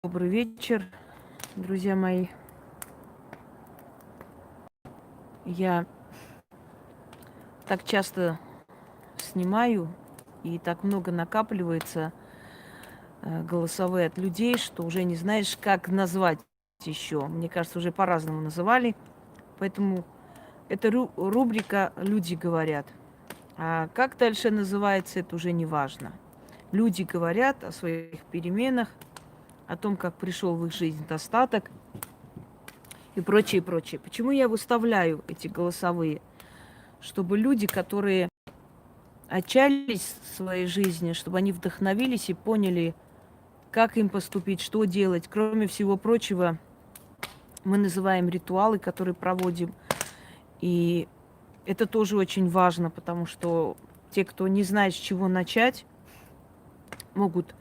Добрый вечер, друзья мои. Я так часто снимаю, и так много накапливается голосовые от людей, что уже не знаешь, как назвать еще. Мне кажется, уже по-разному называли. Поэтому это рубрика «Люди говорят». А как дальше называется, это уже не важно. Люди говорят о своих переменах, о том, как пришел в их жизнь достаток и прочее, прочее. Почему я выставляю эти голосовые? Чтобы люди, которые отчаялись в своей жизни, чтобы они вдохновились и поняли, как им поступить, что делать. Кроме всего прочего, мы называем ритуалы, которые проводим. И это тоже очень важно, потому что те, кто не знает, с чего начать, могут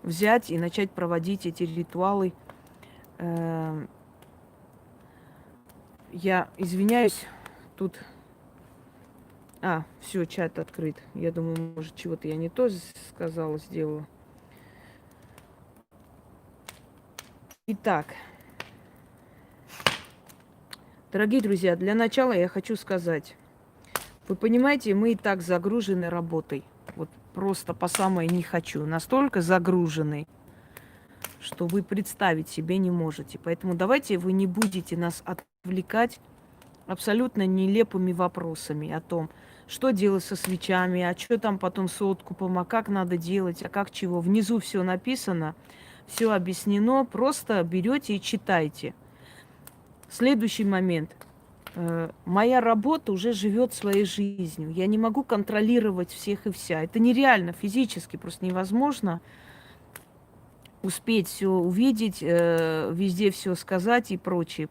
взять и начать проводить эти ритуалы. Я извиняюсь, тут... все, чат открыт. Я думаю, может, чего-то я не то сказала, сделала. Итак, дорогие друзья, для начала я хочу сказать. Вы понимаете, мы и так загружены работой. Вот просто по самое не хочу. Настолько загружены, что вы представить себе не можете. Поэтому давайте вы не будете нас отвлекать абсолютно нелепыми вопросами о том, что делать со свечами, а что там потом с откупом, а как надо делать, а как чего. Внизу все написано, все объяснено. Просто берете и читайте. Следующий момент. Моя работа уже живет своей жизнью. Я не могу контролировать всех и вся. Это нереально, физически просто невозможно успеть все увидеть, везде все сказать и прочее.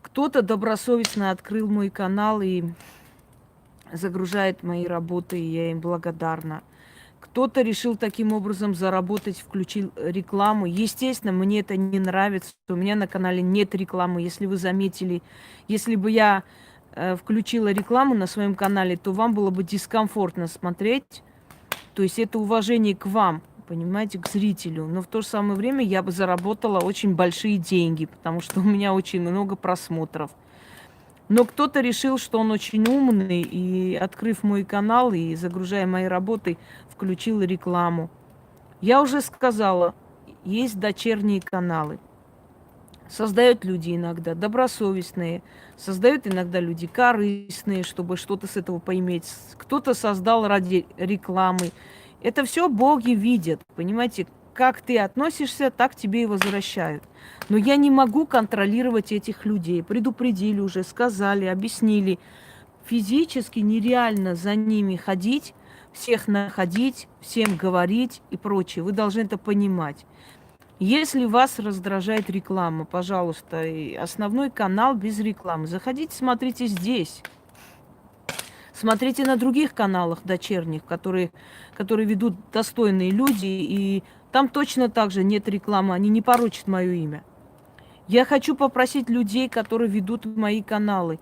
Кто-то добросовестно открыл мой канал и загружает мои работы, и я им благодарна. Кто-то решил таким образом заработать, включил рекламу. Естественно, мне это не нравится. У меня на канале нет рекламы. Если вы заметили, если бы я включила рекламу на своем канале, то вам было бы дискомфортно смотреть. То есть это уважение к вам, понимаете, к зрителю. Но в то же самое время я бы заработала очень большие деньги, потому что у меня очень много просмотров. Но кто-то решил, что он очень умный, и, открыв мой канал и загружая мои работы, включил рекламу. Я уже сказала, есть дочерние каналы. Создают люди иногда добросовестные, создают иногда люди корыстные, чтобы что-то с этого поиметь. Кто-то создал ради рекламы. Это все боги видят, понимаете? Как ты относишься, так тебе и возвращают. Но я не могу контролировать этих людей. Предупредили уже, сказали, объяснили. Физически нереально за ними ходить, всех находить, всем говорить и прочее. Вы должны это понимать. Если вас раздражает реклама, пожалуйста, и основной канал без рекламы. Заходите, смотрите здесь. Смотрите на других каналах дочерних, которые ведут достойные люди, и там точно так же нет рекламы, они не порочат мое имя. Я хочу попросить людей, которые ведут мои каналы.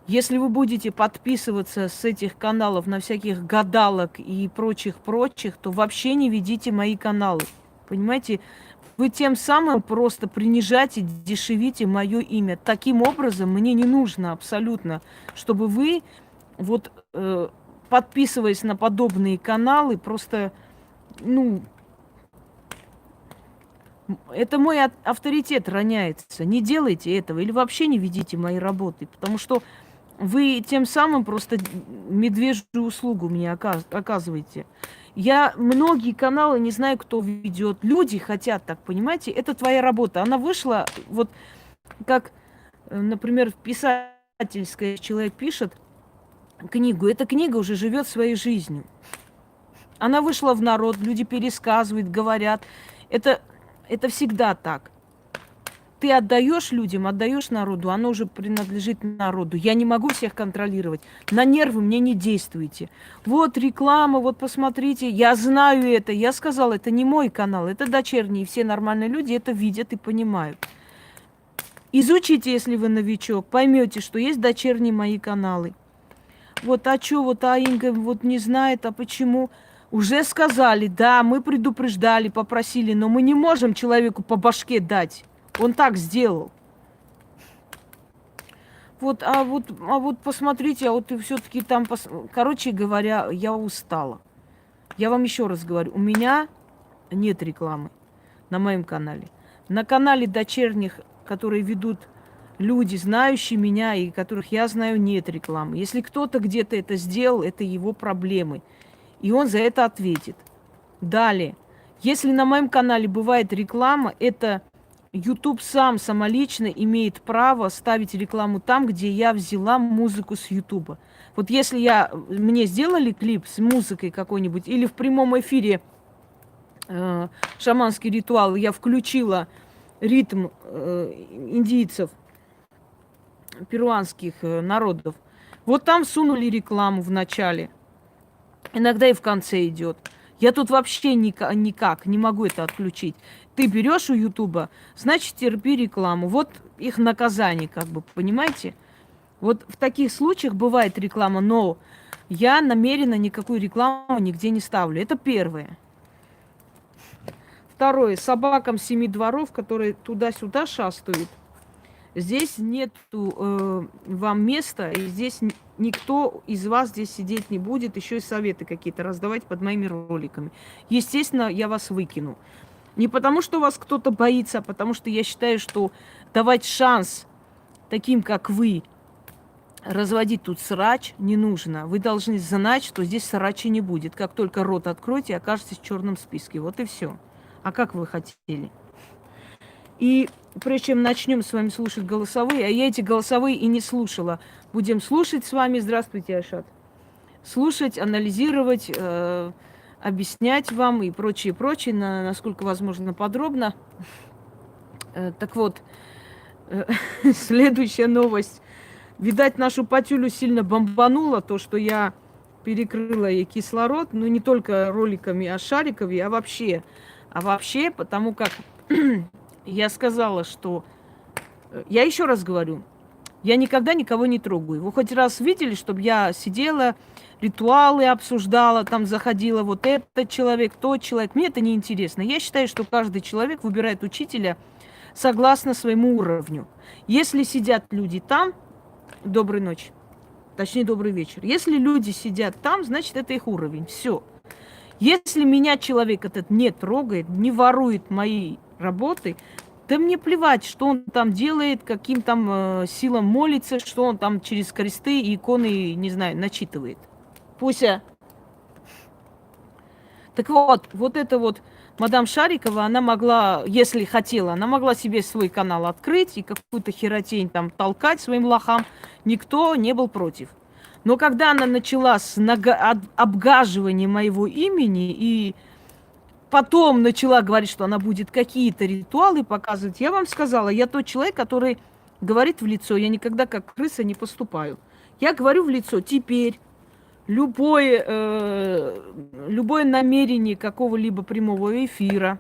Если вы будете подписываться с этих каналов на всяких гадалок и прочих, то вообще не ведите мои каналы. Понимаете? Вы тем самым просто принижаете, дешевите мое имя. Таким образом, мне не нужно абсолютно, чтобы вы, вот, подписываясь на подобные каналы, просто, это мой авторитет роняется. Не делайте этого или вообще не ведите мои работы, потому что вы тем самым просто медвежью услугу мне оказываете. Я многие каналы не знаю, кто ведет. Люди хотят так, понимаете? Это твоя работа. Она вышла, вот как, например, писательская человек пишет книгу. Эта книга уже живет своей жизнью. Она вышла в народ, люди пересказывают, говорят. Это всегда так. Ты отдаешь людям, отдаешь народу, оно уже принадлежит народу. Я не могу всех контролировать. На нервы мне не действуйте. Вот реклама, вот посмотрите. Я знаю это. Я сказала, это не мой канал, это дочерний. Все нормальные люди это видят и понимают. Изучите, если вы новичок, поймете, что есть дочерние мои каналы. Вот, а что, вот, а Инга вот не знает, а почему? Уже сказали, да, мы предупреждали, попросили, но мы не можем человеку по башке дать. Он так сделал. Вот посмотрите, а вот и все-таки там... Короче говоря, я устала. Я вам еще раз говорю, у меня нет рекламы на моем канале. На канале дочерних, которые ведут люди, знающие меня и которых я знаю, нет рекламы. Если кто-то где-то это сделал, это его проблемы. И он за это ответит. Далее. Если на моем канале бывает реклама, это YouTube сам самолично имеет право ставить рекламу там, где я взяла музыку с YouTube. Вот если мне сделали клип с музыкой какой-нибудь, или в прямом эфире шаманский ритуал, я включила ритм индийцев, перуанских народов, вот там сунули рекламу в начале. Иногда и в конце идет. Я тут вообще никак не могу это отключить. Ты берешь у Ютуба, значит, терпи рекламу. Вот их наказание, как бы, понимаете? Вот в таких случаях бывает реклама, но я намеренно никакую рекламу нигде не ставлю. Это первое. Второе. Собакам 7 дворов, которые туда-сюда шастают, здесь нету вам места, и здесь никто из вас здесь сидеть не будет, еще и советы какие-то раздавать под моими роликами. Естественно, я вас выкину. Не потому, что вас кто-то боится, а потому что я считаю, что давать шанс таким, как вы, разводить тут срач не нужно. Вы должны знать, что здесь срача не будет. Как только рот откроете, окажетесь в черном списке. Вот и все. А как вы хотели? И прежде чем начнем с вами слушать голосовые, а я эти голосовые и не слушала, будем слушать с вами. Здравствуйте, Ашат. Слушать, анализировать, объяснять вам и прочее, насколько возможно подробно. Так вот, следующая новость. Видать, нашу Патюлю сильно бомбануло то, что я перекрыла ей кислород, но не только роликами о Шарикове, а вообще. Потому как я сказала, что... Я еще раз говорю, я никогда никого не трогаю. Вы хоть раз видели, чтобы я сидела, ритуалы обсуждала, там заходила вот этот человек, тот человек. Мне это не интересно. Я считаю, что каждый человек выбирает учителя согласно своему уровню. Если сидят люди там, доброй ночи, точнее, добрый вечер. Если люди сидят там, значит, это их уровень. Все. Если меня человек этот не трогает, не ворует мои работы, да мне плевать, что он там делает, каким там силам молится, что он там через кресты и иконы, не знаю, начитывает. Пуся. Так вот это вот мадам Шарикова, она могла, если хотела, она могла себе свой канал открыть и какую-то херотень там толкать своим лохам. Никто не был против. Но когда она начала с обгаживания моего имени и потом начала говорить, что она будет какие-то ритуалы показывать, я вам сказала, я тот человек, который говорит в лицо. Я никогда как крыса не поступаю. Я говорю в лицо. Теперь любое намерение какого-либо прямого эфира,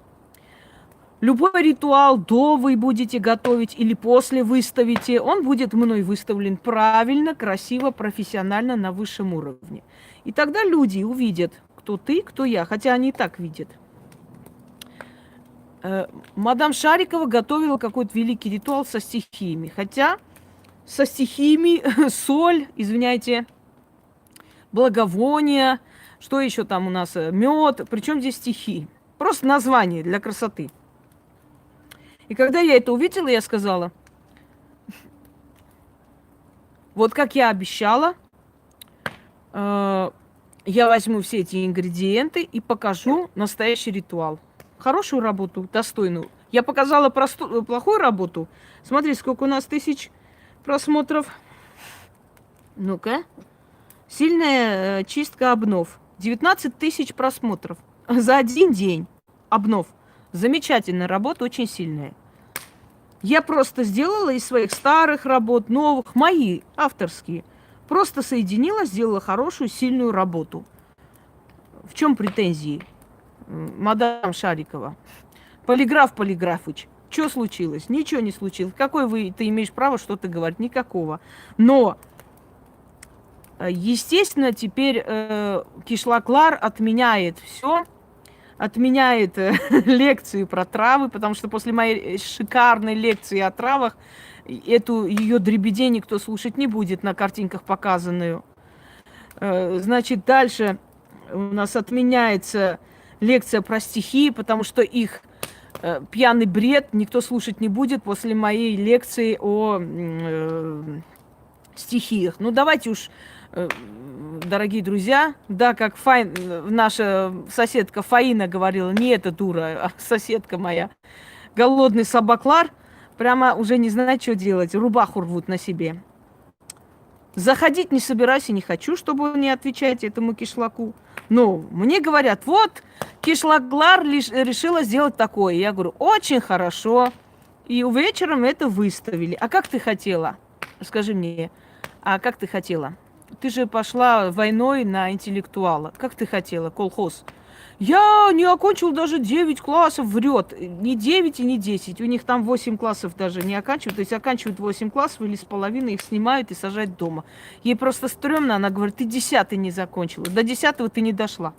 любой ритуал вы будете готовить или после выставите, он будет мной выставлен правильно, красиво, профессионально, на высшем уровне. И тогда люди увидят, кто ты, кто я, хотя они и так видят. Мадам Шарикова готовила какой-то великий ритуал со стихиями, хотя со стихиями соль, извиняйте, благовония, что еще там у нас, мед, причем здесь стихи, просто название для красоты. И когда я это увидела, я сказала, вот как я обещала, я возьму все эти ингредиенты и покажу настоящий ритуал. Хорошую работу, достойную. Я показала плохую работу. Смотри, сколько у нас тысяч просмотров. Ну-ка. Сильная чистка обнов. 19 тысяч просмотров. За один день. Обнов. Замечательная работа, очень сильная. Я просто сделала из своих старых работ, новых, мои, авторские. Просто соединила, сделала хорошую, сильную работу. В чем претензии, мадам Шарикова? Полиграф Полиграфыч, что случилось? Ничего не случилось. Какое ты имеешь право что-то говорить? Никакого. Но Естественно, теперь Кишлаклар отменяет все, отменяет лекции про травы, потому что после моей шикарной лекции о травах эту ее дребедень никто слушать не будет на картинках показанную. Значит, дальше у нас отменяется лекция про стихи, потому что их пьяный бред никто слушать не будет после моей лекции о стихиях. Ну, давайте уж, дорогие друзья, да, как наша соседка Фаина говорила, не эта дура, а соседка моя, голодный собаклар, прямо уже не знает, что делать, рубаху рвут на себе. Заходить не собираюсь и не хочу, чтобы вы не отвечаете этому кишлаку. Но мне говорят, вот, Кишлаклар решила сделать такое. Я говорю, очень хорошо. И вечером это выставили. А как ты хотела? Скажи мне, а как ты хотела? Ты же пошла войной на интеллектуала. Как ты хотела, колхоз? Я не окончил даже 9 классов, врет. Не 9 и не 10. У них там 8 классов даже не оканчивают. То есть оканчивают 8 классов или с половиной их снимают и сажают дома. Ей просто стрёмно. Она говорит, ты 10 не закончила. До 10 ты не дошла.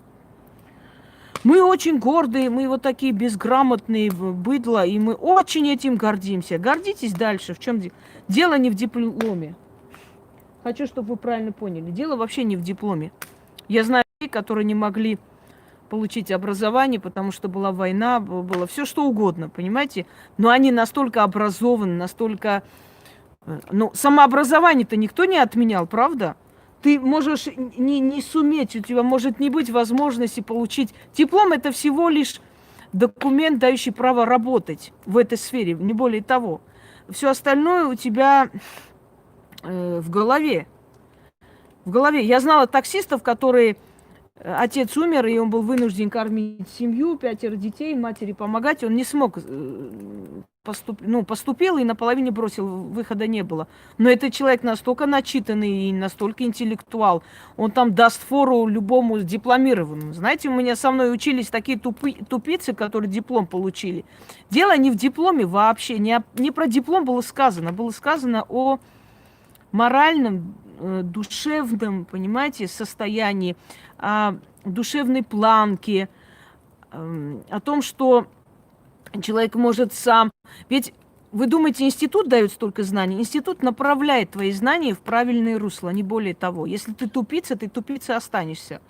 Мы очень гордые, мы вот такие безграмотные быдло, и мы очень этим гордимся. Гордитесь дальше. В чем дело? Дело не в дипломе. Хочу, чтобы вы правильно поняли. Дело вообще не в дипломе. Я знаю людей, которые не могли получить образование, потому что была война, было все что угодно, понимаете? Но они настолько образованы, настолько... Ну, самообразование-то никто не отменял, правда? Ты можешь не суметь, у тебя может не быть возможности получить... Диплом – это всего лишь документ, дающий право работать в этой сфере, не более того. Все остальное у тебя в голове. В голове. Я знала таксистов, которые... Отец умер, и он был вынужден кормить семью, 5 детей, матери помогать. Он не смог поступил и наполовине бросил, выхода не было. Но этот человек настолько начитанный и настолько интеллектуал. Он там даст фору любому дипломированному. Знаете, у меня со мной учились такие тупицы, которые диплом получили. Дело не в дипломе вообще, не про диплом было сказано. Было сказано о моральном, душевном, понимаете, состоянии, о душевной планке, о том, что человек может сам... Ведь вы думаете, институт дает столько знаний? Институт направляет твои знания в правильное русло, не более того. Если ты тупицей останешься.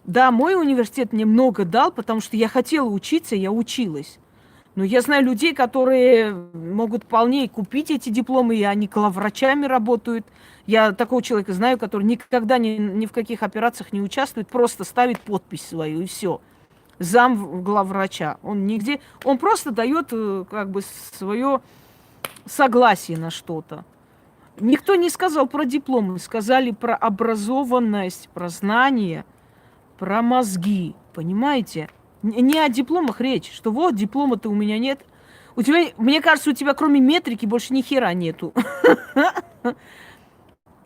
Да, мой университет мне много дал, потому что я хотела учиться, я училась. Но я знаю людей, которые могут вполне купить эти дипломы, и они главврачами работают. Я такого человека знаю, который никогда ни в каких операциях не участвует, просто ставит подпись свою, и все. Зам главврача. Он нигде... Он просто дает как бы свое согласие на что-то. Никто не сказал про дипломы, сказали про образованность, про знания, про мозги. Понимаете? Не о дипломах речь, что вот диплома-то у меня нет. У тебя, мне кажется, у тебя кроме метрики больше ни хера нету.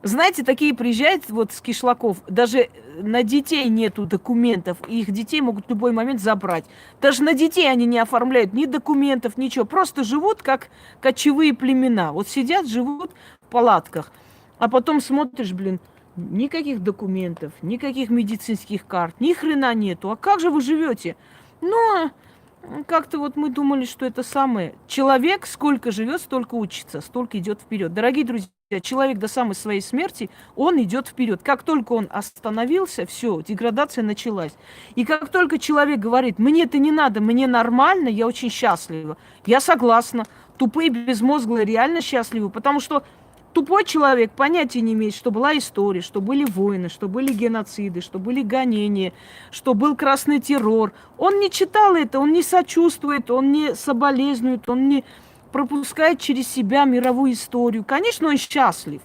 Знаете, такие приезжают вот с кишлаков, даже на детей нету документов, и их детей могут в любой момент забрать. Даже на детей они не оформляют ни документов, ничего, просто живут как кочевые племена. Вот сидят, живут в палатках, а потом смотришь, блин, никаких документов, никаких медицинских карт, ни хрена нету. А как же вы живете? Ну, как-то вот мы думали, что это самое. Человек сколько живет, столько учится, столько идет вперед. Дорогие друзья, человек до самой своей смерти, он идет вперед. Как только он остановился, все, деградация началась. И как только человек говорит, мне это не надо, мне нормально, я очень счастлива. Я согласна. Тупые, безмозглые реально счастливы, потому что тупой человек понятия не имеет, что была история, что были войны, что были геноциды, что были гонения, что был красный террор. Он не читал это, он не сочувствует, он не соболезнует, он не пропускает через себя мировую историю. Конечно, он счастлив.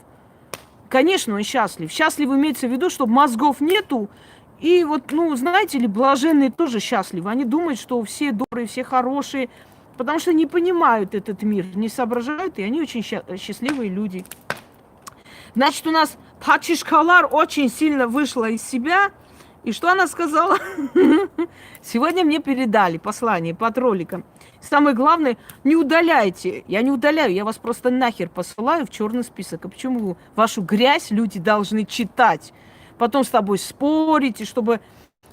Конечно, он счастлив. Счастлив имеется в виду, что мозгов нету. И вот, ну, знаете ли, блаженные тоже счастливы. Они думают, что все добрые, все хорошие, потому что не понимают этот мир, не соображают, и они очень счастливые люди. Значит, у нас Пачишкалар очень сильно вышла из себя И что она сказала? Сегодня мне передали послание под роликом. Самое главное, не удаляйте. Я не удаляю, я вас просто нахер посылаю в черный список. А почему вашу грязь люди должны читать? Потом с тобой спорить, и чтобы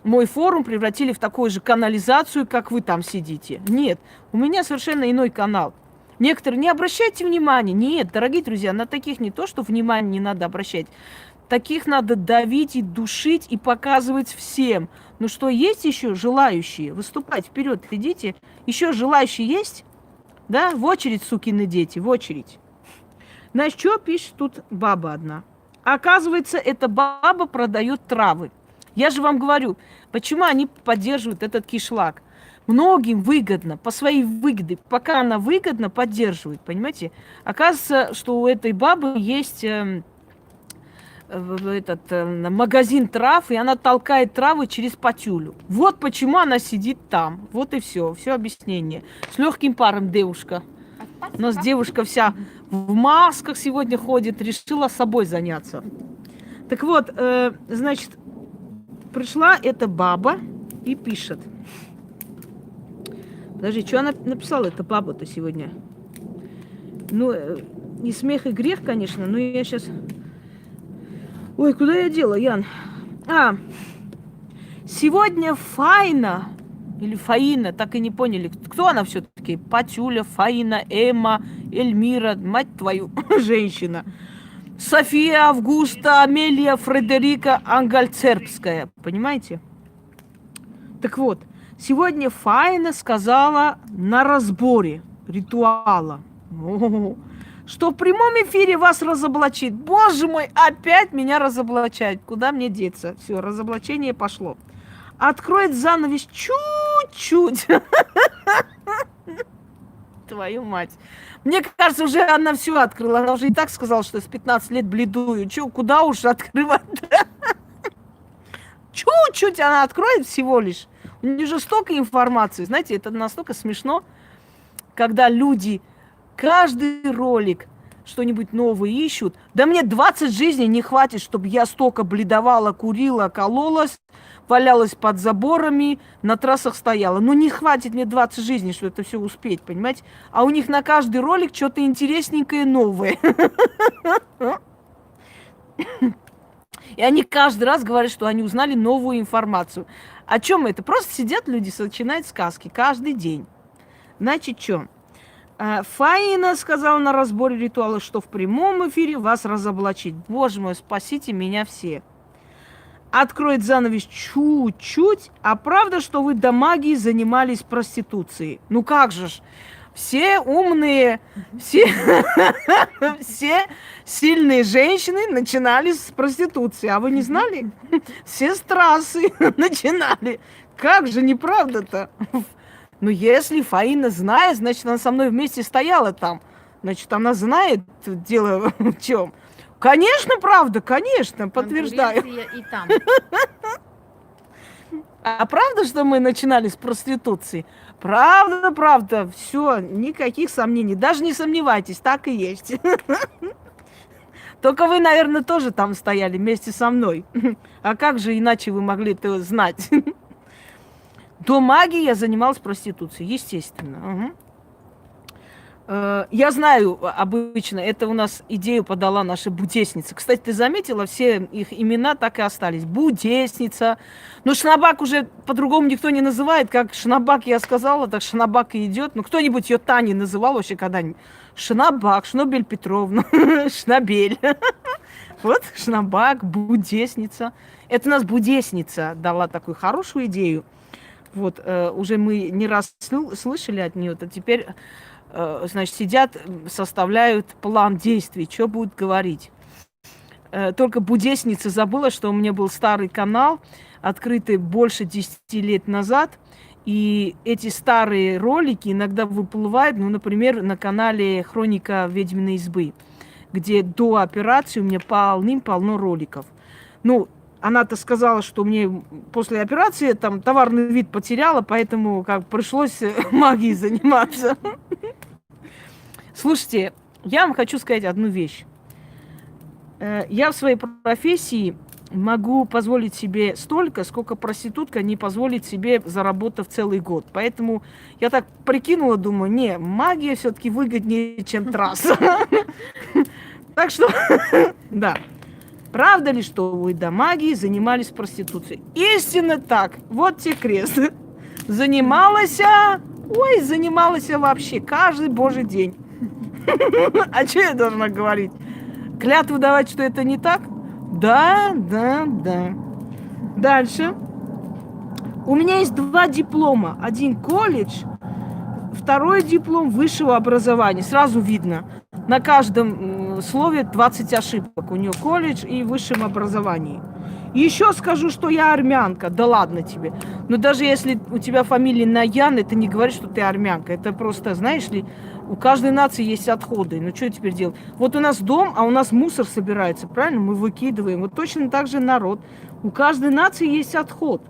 мой форум превратили в такую же канализацию, как вы там сидите. Нет, у меня совершенно иной канал. Некоторые, не обращайте внимания. Нет, дорогие друзья, на таких не то, что внимание не надо обращать. Таких надо давить и душить и показывать всем. Ну что, есть еще желающие? Выступать вперед, идите. Еще желающие есть? Да? В очередь, сукины дети, в очередь. Значит, что пишет тут баба одна? Оказывается, эта баба продает травы. Я же вам говорю, почему они поддерживают этот кишлак. Многим выгодно, по своей выгоде. Пока она выгодно, поддерживает, понимаете? Оказывается, что у этой бабы есть магазин трав, и она толкает травы через патюлю. Вот почему она сидит там. Вот и все объяснение. С легким паром девушка. У нас девушка вся в масках сегодня ходит, решила собой заняться. Так вот, значит, пришла эта баба и пишет. Подожди, что она написала, эта баба-то сегодня? Ну, не смех и грех, конечно, но я сейчас... Ой, куда я дела, Ян? Сегодня Фаина, или Фаина, так и не поняли, кто она все-таки? Патюля, Фаина, Эмма, Эльмира, мать твою, женщина. София, Августа, Амелия, Фредерика Ангальцербская, понимаете? Так вот, сегодня Фаина сказала на разборе ритуала, что в прямом эфире вас разоблачит. Боже мой, опять меня разоблачают. Куда мне деться? Все, разоблачение пошло. Откроет занавес чуть-чуть. Твою мать. Мне кажется, уже она все открыла. Она уже и так сказала, что с 15 лет бледую. Че, куда уж открывать? Чуть-чуть она откроет всего лишь. У нее же столько информации. Знаете, это настолько смешно, когда люди каждый ролик что-нибудь новое ищут. Да мне 20 жизней не хватит, чтобы я столько бледовала, курила, кололась, валялась под заборами, на трассах стояла. Ну не хватит мне 20 жизней, чтобы это все успеть, понимаете? А у них на каждый ролик что-то интересненькое новое. И они каждый раз говорят, что они узнали новую информацию. О чем это? Просто сидят люди, начинают сказки каждый день. Значит, что? Фаина сказала на разборе ритуала, что в прямом эфире вас разоблачить. Боже мой, спасите меня все. Откроет занавес чуть-чуть. А правда, что вы до магии занимались проституцией? Ну как же ж? Все умные, все сильные женщины начинали с проституции. А вы не знали? Все с трассы начинали. Как же неправда-то? Ну, если Фаина знает, значит, она со мной вместе стояла там. Значит, она знает дело в чем. Конечно, правда, конечно, подтверждаю. И там. А правда, что мы начинали с проституции? Правда, правда, все, никаких сомнений. Даже не сомневайтесь, так и есть. Только вы, наверное, тоже там стояли вместе со мной. А как же иначе вы могли это знать? До магии я занималась проституцией, естественно. Я знаю, обычно, это у нас идею подала наша будесница. Кстати, ты заметила, все их имена так и остались. Будесница. Но Шнабак уже по-другому никто не называет. Как Шнабак я сказала, так Шнабак и идет. Ну, кто-нибудь ее Таней называл вообще когда-нибудь? Шнабак, Шнобель Петровна, Шнабель. Вот Шнабак, будесница. Это у нас будесница дала такую хорошую идею. Вот, уже мы не раз слышали от нее, то теперь, значит, сидят, составляют план действий, что будут говорить. Только будесница забыла, что у меня был старый канал, открытый больше 10 лет назад, и эти старые ролики иногда выплывают, ну, например, на канале «Хроника ведьминой избы», где до операции у меня полным-полно роликов. Ну, она-то сказала, что мне после операции там товарный вид потеряла, поэтому как пришлось магией заниматься. Слушайте, я вам хочу сказать одну вещь. Я в своей профессии могу позволить себе столько, сколько проститутка не позволит себе, заработав целый год. Поэтому я так прикинула, думаю, не, магия все-таки выгоднее, чем трасса. Так что, да. Правда ли, что вы до магии занимались проституцией? Истинно так. Вот тебе крест. Занималась вообще каждый божий день. А что я должна говорить? Клятву давать, что это не так? Да. Дальше. У меня есть 2 диплома. Один колледж, второй диплом высшего образования. Сразу видно. На каждом слове 20 ошибок. У нее колледж и высшем образовании. Еще скажу, что я армянка. Да ладно тебе. Но даже если у тебя фамилия Наян, это не говорит, что ты армянка. Это просто, знаешь ли, у каждой нации есть отходы. Ну что теперь делать? Вот у нас дом, а у нас мусор собирается, правильно? Мы выкидываем. Вот точно так же народ. У каждой нации есть отход.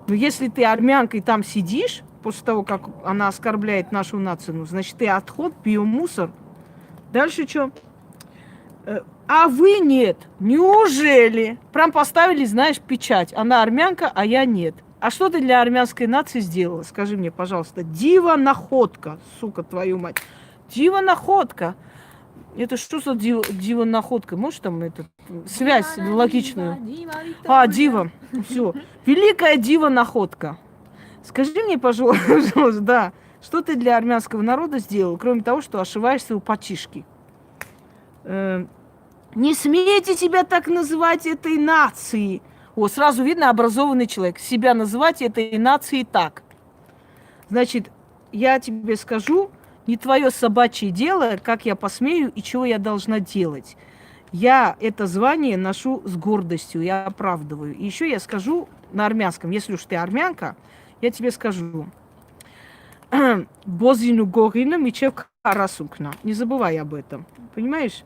Но если ты армянка и там сидишь, после того, как она оскорбляет нашу нацию, ну, значит, ты отход, биомусор. Дальше что? А вы нет. Неужели? Прям поставили, знаешь, печать. Она армянка, а я нет. А что ты для армянской нации сделала? Скажи мне, пожалуйста. Дива-находка, сука, твою мать. Дива-находка. Это что за дива-находка? Можешь там эту связь логичную? Дива. Все. Великая дива-находка. Скажи мне, пожалуйста, да, что ты для армянского народа сделал, кроме того, что ошиваешься у пачишки? Не смейте себя так называть этой нацией. О, сразу видно, образованный человек. Себя называть этой нацией так. Значит, я тебе скажу, не твое собачье дело, как я посмею и чего я должна делать. Я это звание ношу с гордостью, я оправдываю. И еще я скажу на армянском, если уж ты армянка, я тебе скажу. Бозину горина мичев карасукна. Не забывай об этом. Понимаешь?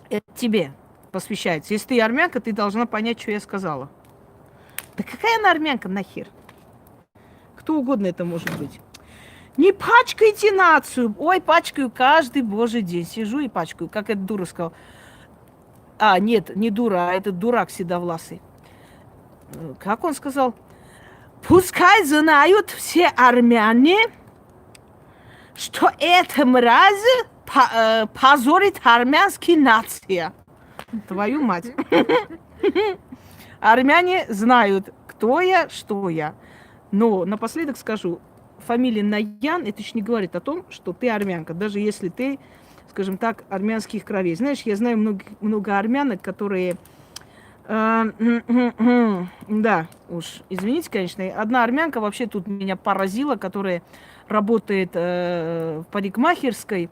Это тебе посвящается. Если ты армянка, ты должна понять, что я сказала. Да какая она армянка нахер? Кто угодно это может быть. Не пачкайте нацию. Ой, пачкаю каждый божий день. Сижу и пачкаю, как эта дура сказала. Нет, не дура, а этот дурак седовласый. Как он сказал? Пускай знают все армяне, что эта мразь позорит армянские нации. Твою мать. Армяне знают, кто я, что я. Но напоследок скажу, фамилия Наян, это еще не говорит о том, что ты армянка, даже если ты, скажем так, армянских кровей. Знаешь, я знаю много армянок, которые... Да, уж, извините, конечно. Одна армянка вообще тут меня поразила, которая работает в парикмахерской.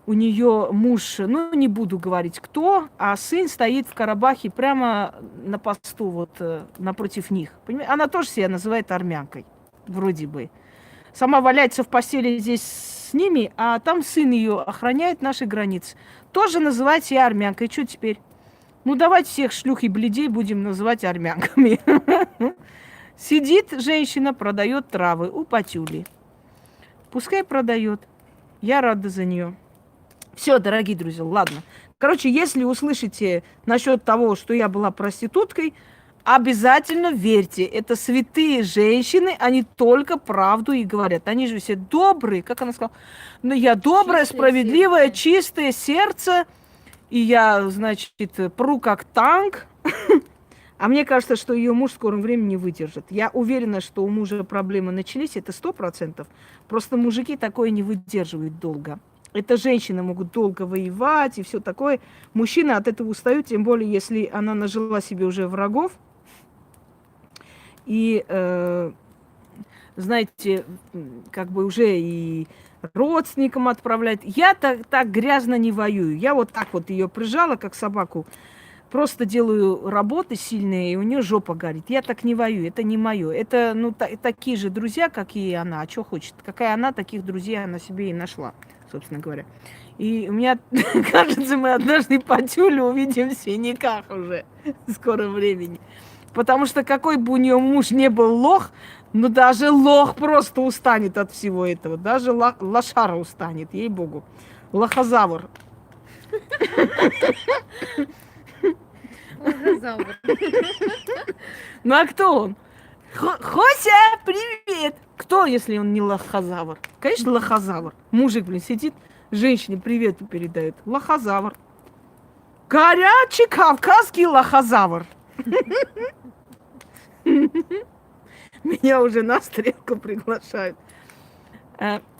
У нее муж, ну, не буду говорить кто, а сын стоит в Карабахе прямо на посту, вот напротив них. Понимаете? Она тоже себя называет армянкой, вроде бы. Сама валяется в постели здесь с ними, а там сын ее охраняет наши границы. Тоже называет себя армянкой. Что теперь? Ну, давайте всех шлюх и блядей будем называть армянками. Сидит женщина, продает травы у Патюли. Пускай продает. Я рада за нее. Все, дорогие друзья, ладно. Короче, если услышите насчет того, что я была проституткой, обязательно верьте. Это святые женщины, они только правду и говорят. Они же все добрые, как она сказала. Но я доброе, чистое справедливое, сердце. Чистое сердце. И я, значит, пру как танк. А мне кажется, что ее муж в скором времени не выдержит. Я уверена, что у мужа проблемы начались, это 100%. Просто мужики такое не выдерживают долго. Это женщины могут долго воевать и все такое. Мужчины от этого устают, тем более, если она нажила себе уже врагов. И, знаете, как бы уже и родственникам отправлять. Я так грязно не воюю. Я вот так вот ее прижала, как собаку. Просто делаю работы сильные, и у нее жопа горит. Я так не воюю, это не мое. Это, ну, такие же друзья, как и она. А что хочет? Какая она, таких друзей она себе и нашла, собственно говоря. И у меня, кажется, мы однажды по тюлю увидим в синяках уже в скором времени. Потому что какой бы у нее муж не был лох, но даже лох просто устанет от всего этого. Даже лошара устанет, ей-богу. Лохозавр. Лохозавр. Ну а кто он? Хося, привет! Кто, если он не лохозавр? Конечно, лохозавр. Мужик, блин, сидит, женщине привет передает. Лохозавр. Горячий кавказский лохозавр. Меня уже на стрелку приглашают.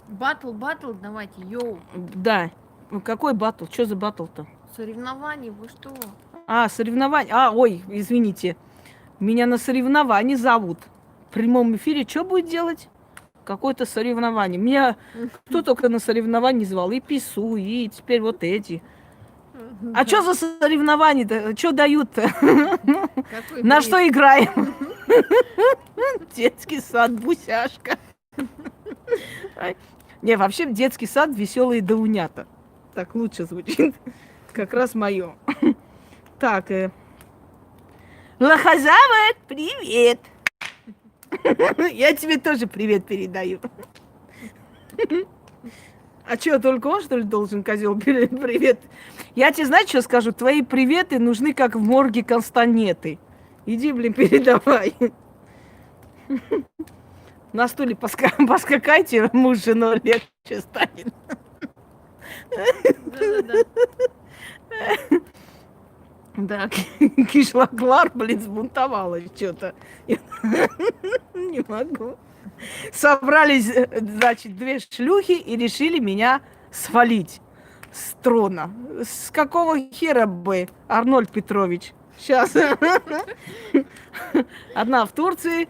Батл, давайте, йоу. Да. Ну, какой батл? Что за батл-то? Соревнования, вы что? А, соревнования. Ой, извините. Меня на соревнования зовут. В прямом эфире что будет делать? Какое-то соревнование. Меня кто только на соревнования звал? И ПИСУ, и теперь вот эти. А что за соревнования-то? Что дают-то? На что играем? Детский сад, бусяшка. Не, вообще детский сад веселые даунята. Так лучше звучит. Как раз мое. Так. Лохозавр, привет. Я тебе тоже привет передаю. А что, только он, что ли, должен, козел, привет? Я тебе, знаешь, что скажу? Твои приветы нужны, как в морге констанеты. Иди, блин, передавай. На стуле поскакайте, муж с женой легче станет. Да, Кишлаклар, блин, сбунтовалась что-то. Не могу. Собрались, значит, две шлюхи и решили меня свалить с трона. С какого хера бы, Арнольд Петрович? Сейчас. Одна в Турции,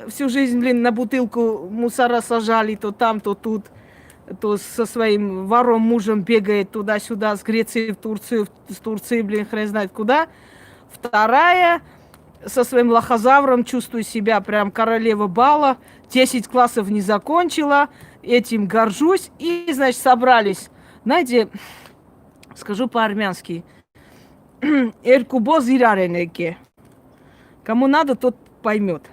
всю жизнь, блин, на бутылку мусора сажали, то там, то тут. То со своим вором мужем бегает туда-сюда, с Греции в Турцию, с Турции, блин, хрен знает куда. Вторая со своим лохозавром чувствую себя прям королева бала. 10 классов не закончила, этим горжусь. И, значит, собрались. Знаете, скажу по-армянски. Эркубо зираренеке. Кому надо, тот поймет.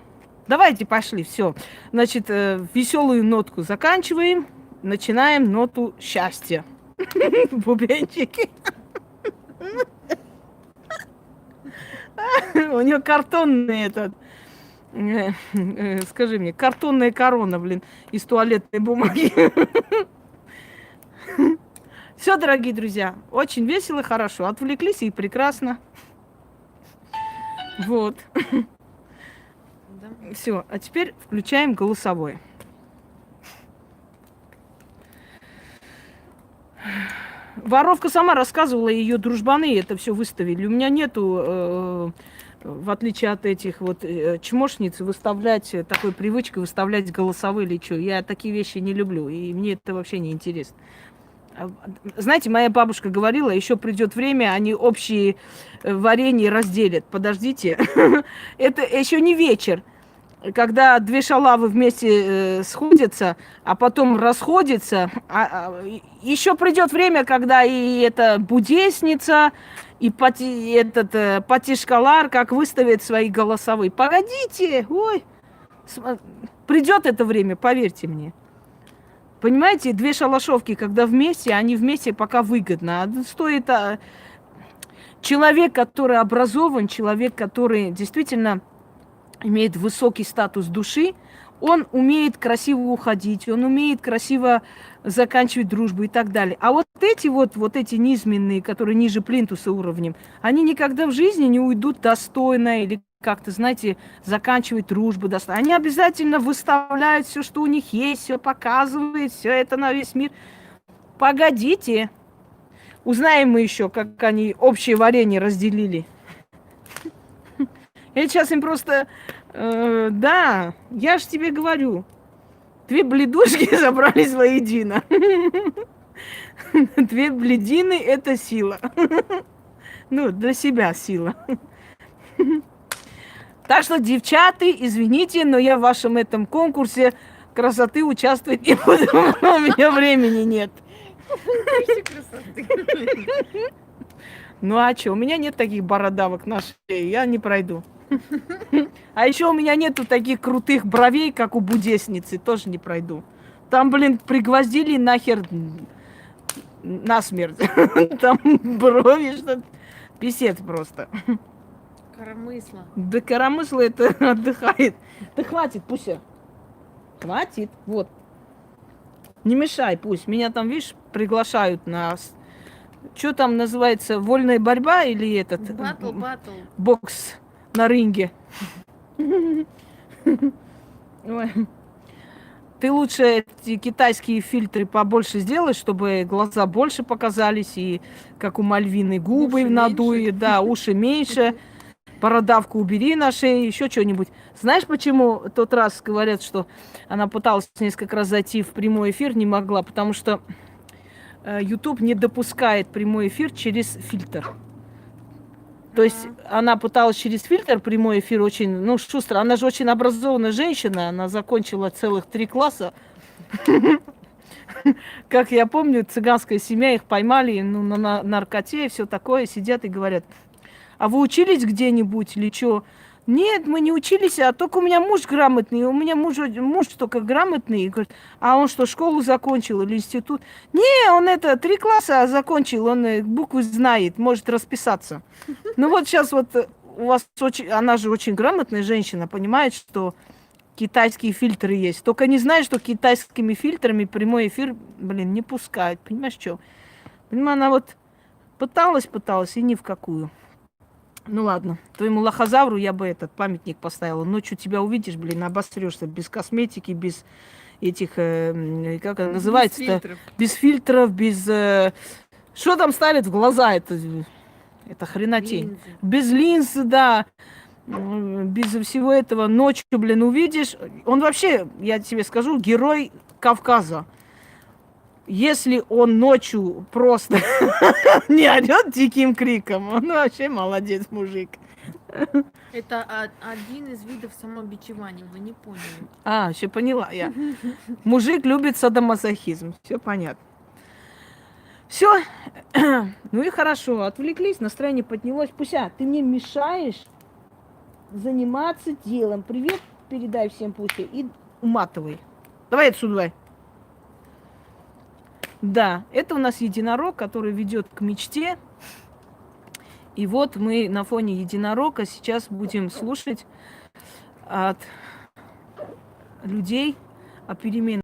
Давайте, пошли, все. Значит, веселую нотку заканчиваем. Начинаем ноту счастья. Бубенчики. У нее картонный этот, скажи мне, картонная корона, блин, из туалетной бумаги. Все, дорогие друзья, очень весело, хорошо. Отвлеклись и прекрасно. Вот. Все, а теперь включаем голосовое. Воровка сама рассказывала, ее дружбаны это все выставили. У меня нету, в отличие от этих вот чмошниц, выставлять, такой привычкой выставлять голосовые или что. Я такие вещи не люблю, и мне это вообще не интересно. Знаете, моя бабушка говорила, еще придет время, они общие варенье разделят. Подождите, это еще не вечер. Когда две шалавы вместе сходятся, а потом расходятся, еще придет время, когда и эта будесница, и патишкалар, как выставят свои голосовые. Погодите, ой, придет это время, поверьте мне. Понимаете, две шалашовки, когда вместе, они вместе пока выгодно. Стоит человек, который образован, человек, который действительно имеет высокий статус души, он умеет красиво уходить, он умеет красиво заканчивать дружбу и так далее. А вот эти низменные, которые ниже плинтуса уровнем, они никогда в жизни не уйдут достойно или как-то, знаете, заканчивать дружбу достойно. Они обязательно выставляют все, что у них есть, все показывают, все это на весь мир. Погодите, узнаем мы еще, как они общее варенье разделили. Я сейчас им просто... да, я ж тебе говорю. Две бледушки собрались воедино. Две бледины – это сила. Ну, для себя сила. Так что, девчата, извините, но я в вашем этом конкурсе красоты участвовать не буду. У меня времени нет. Ну а что, у меня нет таких бородавок на шее, я не пройду. А еще у меня нету таких крутых бровей, как у будесницы, тоже не пройду. Там, блин, пригвоздили нахер насмерть. Там брови, что писец просто. коромысла. Да коромысло это отдыхает. Да хватит, Пуся. Хватит. Вот. Не мешай, пусть. Меня там, видишь, приглашают на... Что там называется? Вольная борьба или этот? Батл. Бокс на ринге. Ой. Ты лучше эти китайские фильтры побольше сделай, чтобы глаза больше показались, и как у Мальвины губы Уши надуй, меньше. да, уши меньше, бородавку убери на шее, еще что-нибудь. Знаешь, почему тот раз говорят, что она пыталась несколько раз зайти в прямой эфир, не могла, потому что YouTube не допускает прямой эфир через фильтр. То есть она пыталась через фильтр прямой эфир очень, ну, шустро. Она же очень образованная женщина, она закончила целых 3 класса. Как я помню, цыганская семья, их поймали ну, на наркоте и все такое, сидят и говорят, а вы учились где-нибудь или что? Нет, мы не учились, а только у меня муж грамотный, у меня муж только грамотный. И говорит, а он что, школу закончил или институт? Не, он 3 класса закончил, он буквы знает, может расписаться. Ну вот сейчас вот у вас очень, она же очень грамотная женщина, понимает, что китайские фильтры есть. Только не знает, что китайскими фильтрами прямой эфир, блин, не пускают. Понимаешь, что? Понимаю, она вот пыталась и ни в какую. Ну ладно, твоему лохозавру я бы этот памятник поставила. Ночью тебя увидишь, блин, обосрешься без косметики, без этих, как это называется-то? Без фильтров, без... что там ставят в глаза? Это хренотень. Линзы. Без линз, да. Без всего этого ночью, блин, увидишь. Он вообще, я тебе скажу, герой Кавказа. Если он ночью просто не орет диким криком, он вообще молодец, мужик. Это один из видов самобичевания, вы не поняли. А, все поняла я. Мужик любит садомазохизм, все понятно. Все, ну и хорошо, отвлеклись, настроение поднялось. Пуся, ты мне мешаешь заниматься делом. Привет передай всем, Пуся, и уматывай. Давай отсюда, давай. Да, это у нас единорог, который ведет к мечте. И вот мы на фоне единорога сейчас будем слушать от людей о переменах.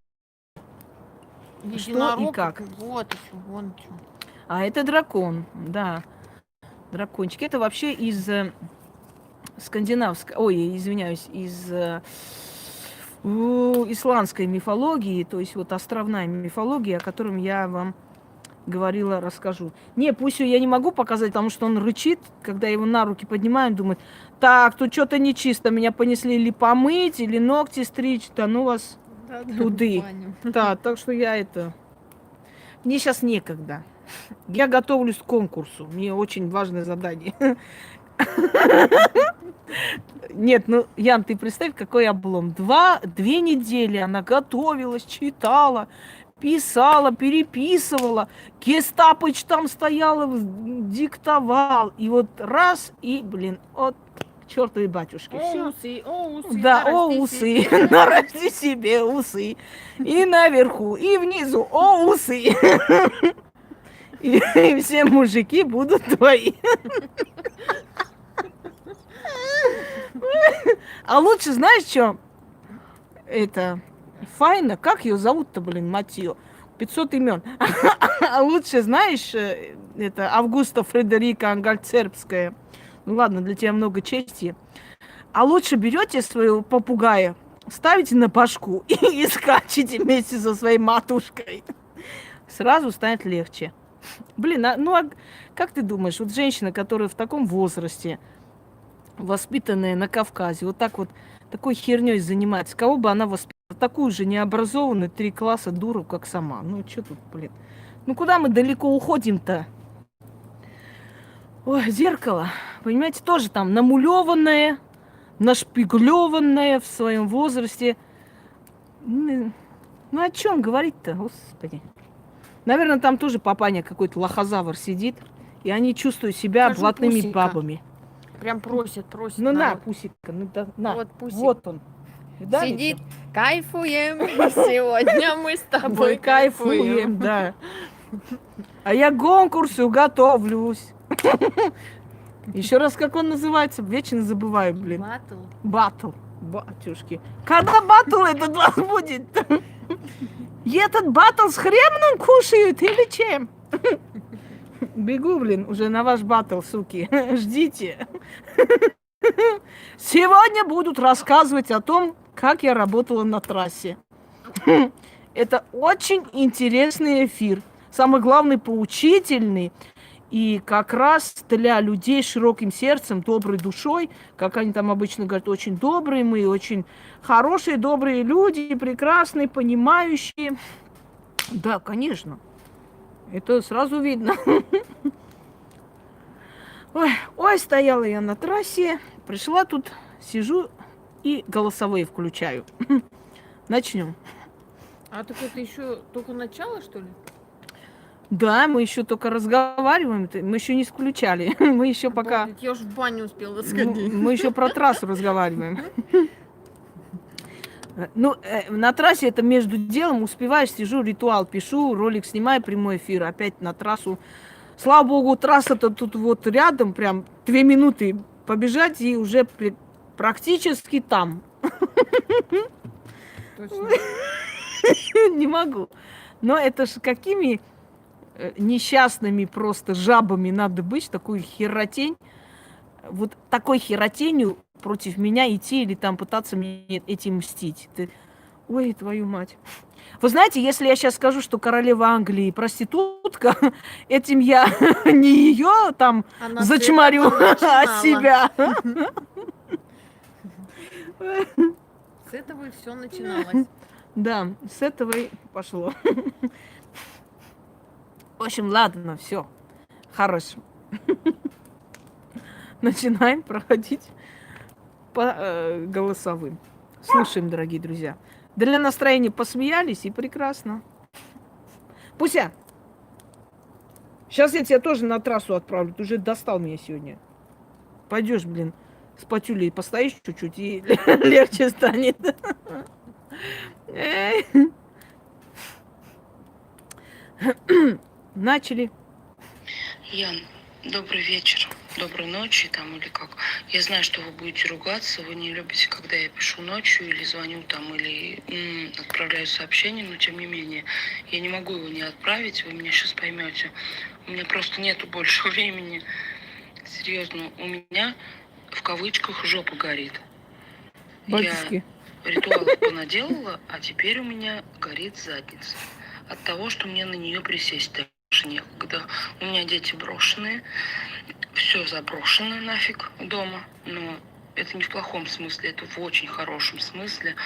Что и как. Вот еще, вон что. А это дракон, да. Дракончик. Это вообще из скандинавской, ой, извиняюсь, из исландской мифологии, то есть вот островная мифология, о котором я вам говорила, расскажу. Не, пусть я не могу показать, потому что он рычит, когда его на руки поднимаем, думает, так, тут что-то нечисто, меня понесли или помыть, или ногти стричь, да ну вас туды. Да, так что я это... Мне сейчас некогда. Я готовлюсь к конкурсу, мне очень важное задание. Нет, ну, Ян, ты представь, какой облом. 2 недели она готовилась, читала, писала, переписывала. Гестапыч там стояла, диктовал. И вот раз, и, блин, от чертовой батюшки. Усы, да, усы. Нарасти себе усы. И наверху, и внизу, усы. И все мужики будут твои. А лучше, знаешь, что? Это Файна, как ее зовут-то, блин, мать ее? 500 имен. А лучше, знаешь, это Августа Фредерика Ангальцербская. Ну ладно, для тебя много чести. А лучше берете своего попугая, ставите на башку и скачете вместе со своей матушкой. Сразу станет легче. Блин, а как ты думаешь, вот женщина, которая в таком возрасте, воспитанная на Кавказе, вот так вот такой херней занимается, кого бы она воспитала? Такую же необразованную 3 класса дуру, как сама. Ну, что тут, блин? Ну, куда мы далеко уходим-то? Ой, зеркало, понимаете, тоже там намулеванное, нашпиглеванное в своем возрасте. Ну, о чем говорить-то, господи? Наверное, там тоже папаня какой-то лохозавр сидит, и они чувствуют себя Скажу, блатными Пусика. бабами. Прям просит. Ну на, народ. Пусика, ну да, на. Вот Пусик. Вот он. Видали? Сидит, кайфуем. Сегодня мы с тобой Тобой кайфуем, да. А я к конкурсу готовлюсь. Еще раз, как он называется? Вечно забываю, блин. Батл. Батл. Батюшки. Когда батл этот вас будет? И этот батл с хреном кушают или чем? Бегу, блин, уже на ваш батл, суки. Ждите. Сегодня будут рассказывать о том, как я работала на трассе. Это очень интересный эфир. Самый главный, поучительный. И как раз для людей с широким сердцем, доброй душой, как они там обычно говорят, очень добрые мы, очень хорошие, добрые люди, прекрасные, понимающие. Да, конечно. Это сразу видно. Ой, стояла я на трассе, пришла тут, сижу и голосовые включаю. Начнем. А так это еще только начало, что ли? Да, мы еще только разговариваем, мы еще не включали. Мы еще пока... Обалдеть, я уж в баню успела сходить. Мы еще про трассу разговариваем. Ну, на трассе это между делом, успеваешь, сижу, ритуал пишу, ролик снимаю, прямой эфир, опять на трассу. Слава богу, трасса-то тут вот рядом, прям 2 минуты побежать и уже практически там. Точно. Не могу. Но это ж какими несчастными просто жабами надо быть, такую херотень. Вот такой херотенью против меня идти или там пытаться мне этим мстить. Ой, твою мать. Вы знаете, если я сейчас скажу, что королева Англии проститутка, этим я не ее там Она зачморю, а себя. С этого и все начиналось. Да, с этого и пошло. В общем, ладно, все. Хорошо. Начинаем проходить по голосовым. Слушаем, дорогие друзья. Для настроения посмеялись, и прекрасно. Пуся, сейчас я тебя тоже на трассу отправлю. Ты уже достал меня сегодня. Пойдешь, блин, с Патюлей постоишь чуть-чуть, и легче станет. Начали. Ян, добрый вечер, доброй ночи там или как. Я знаю, что вы будете ругаться, вы не любите, когда я пишу ночью или звоню там, или отправляю сообщение, но тем не менее, я не могу его не отправить, вы меня сейчас поймете. У меня просто нету больше времени. Серьезно, у меня в кавычках жопа горит. Батюшки. Я ритуалов понаделала, а теперь у меня горит задница. От того, что мне на нее присесть даже некогда. У меня дети брошенные, все заброшено нафиг дома, но это не в плохом смысле, это в очень хорошем смысле.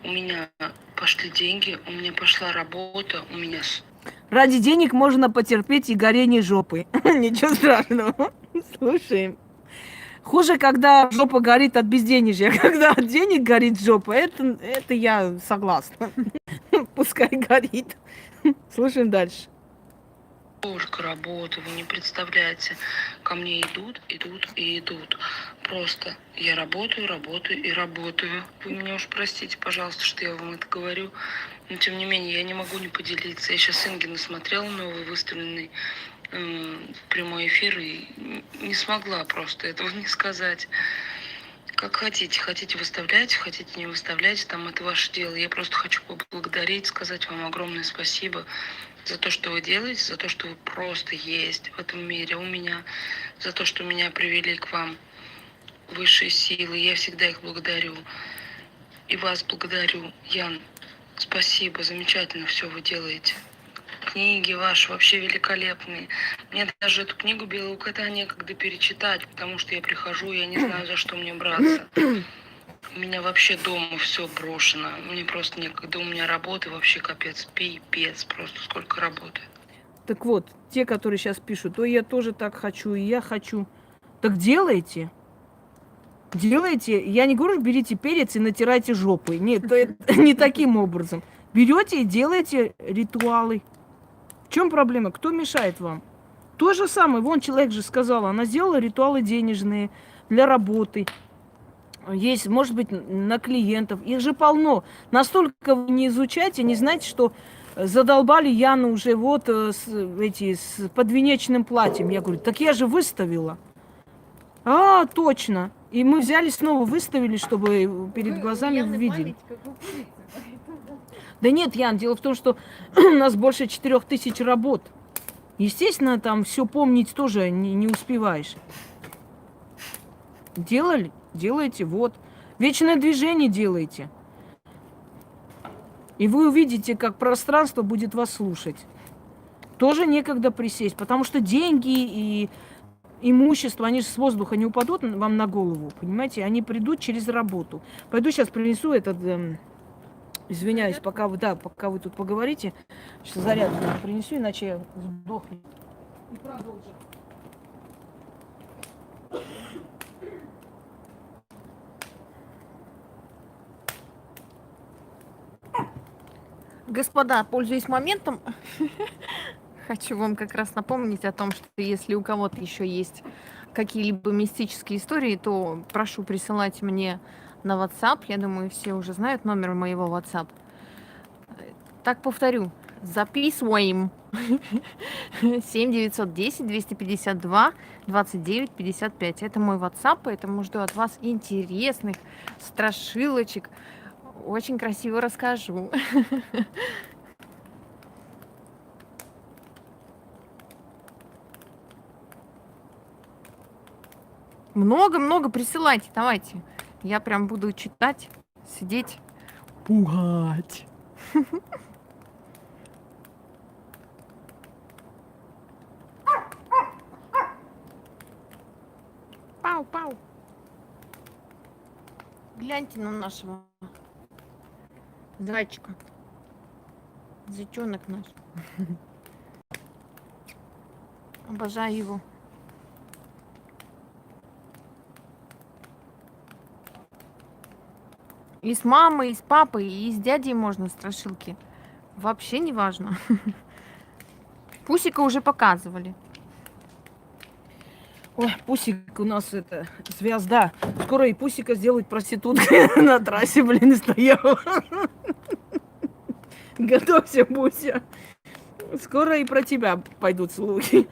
У меня пошли деньги, у меня пошла работа, у меня... Ради денег можно потерпеть и горение жопы. Ничего страшного. Слушаем. Хуже, когда жопа горит от безденежья. Когда от денег горит жопа, это я согласна. Пускай горит. Слушаем дальше. Столько работы, вы не представляете. Ко мне идут и идут. Просто я работаю и работаю. Вы меня уж простите, пожалуйста, что я вам это говорю. Но тем не менее, я не могу не поделиться. Я сейчас Инги насмотрела новый выставленный прямой эфир и не смогла просто этого не сказать. Как хотите. Хотите выставляйте, хотите не выставляйте, там это ваше дело. Я просто хочу поблагодарить, сказать вам огромное спасибо за то, что вы делаете, за то, что вы просто есть в этом мире у меня, за то, что меня привели к вам высшие силы. Я всегда их благодарю. И вас благодарю, Ян. Спасибо, замечательно все вы делаете. Книги ваши вообще великолепные. Мне даже эту книгу «Белого кота» некогда перечитать, потому что я прихожу, я не знаю, за что мне браться. У меня вообще дома все брошено. Мне просто некогда. У меня работы вообще капец, пипец. Просто сколько работы. Так вот, те, которые сейчас пишут, ой, я тоже так хочу, и я хочу. Так делайте. Делайте. Я не говорю, берите перец и натирайте жопы. Нет, это не таким образом. Берете и делаете ритуалы. В чем проблема? Кто мешает вам? То же самое. Вон человек же сказал, она сделала ритуалы денежные для работы. Есть, может быть, на клиентов. Их же полно. Настолько вы не изучаете, не знаете, что задолбали Яну уже вот с подвенечным платьем. Я говорю, так я же выставила. А, точно. И мы взяли снова, выставили, чтобы перед Вы- у глазами Яны видели. память, как у птицы, поэтому- Да нет, Ян, дело в том, что у нас больше 4000 работ. Естественно, там все помнить тоже не успеваешь. Делали? Делаете, вот. Вечное движение делаете. И вы увидите, как пространство будет вас слушать. Тоже некогда присесть, потому что деньги и имущество, они же с воздуха не упадут вам на голову, понимаете? Они придут через работу. Пойду сейчас принесу этот, извиняюсь, пока вы тут поговорите, сейчас заряд принесу, иначе я сдохну. И продолжим. Господа, пользуясь моментом, хочу вам как раз напомнить о том, что если у кого-то еще есть какие-либо мистические истории, то прошу присылать мне на WhatsApp. Я думаю, все уже знают номер моего WhatsApp. Так повторю, записываем 7910 252 29 55. Это мой WhatsApp, поэтому жду от вас интересных страшилочек. Очень красиво расскажу. Много-много присылайте, давайте. Я прям буду читать, сидеть, пугать. Пау-пау. Гляньте на нашего зайчика. Зайчонок наш. Обожаю его. И с мамой, и с папой, и с дядей можно страшилки. Вообще не важно. Пусика уже показывали. Ой, Пусик у нас это звезда. Скоро и Пусика сделают проституткой на трассе, блин, стояла. Готовься, Буся. Скоро и про тебя пойдут слухи.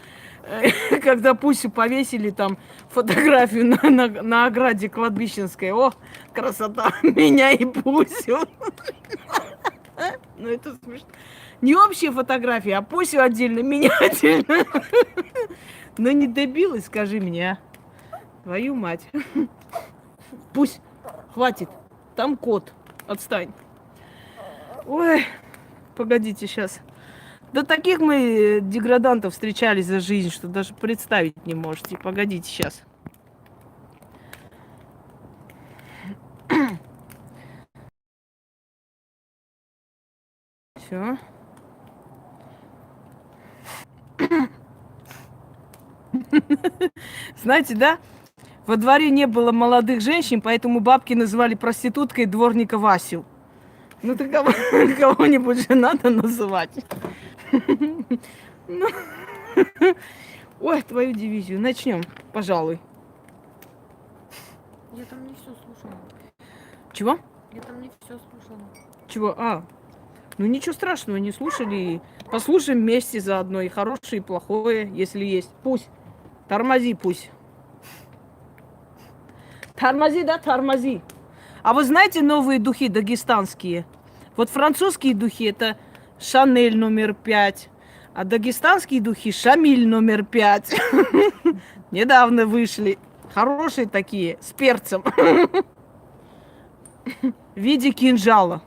Когда Пусю повесили там фотографию на ограде кладбищенской. О, красота, меня и Пусю. Ну это смешно. Не общие фотографии, а Пусю отдельно, меня отдельно. Ну не добилась, скажи мне, а. Твою мать. Пусть, хватит, там кот, отстань. Ой, погодите сейчас. Да таких мы деградантов встречались за жизнь, что даже представить не можете. Погодите сейчас. Все. Знаете, да? Во дворе не было молодых женщин, поэтому бабки называли проституткой дворника Васю. Ну ты кого-нибудь же надо называть. Ну, ой, твою дивизию. Начнем, пожалуй. Я там не все слушала. Чего? Я там не все слушала. Чего? А, ну ничего страшного, не слушали. Послушаем вместе заодно и хорошее, и плохое, если есть. Пусть. Тормози, пусть. Тормози, да, тормози. А вы знаете новые духи дагестанские? Вот французские духи это Шанель номер 5, а дагестанские духи Шамиль номер 5. Недавно вышли. Хорошие такие, с перцем. В виде кинжала.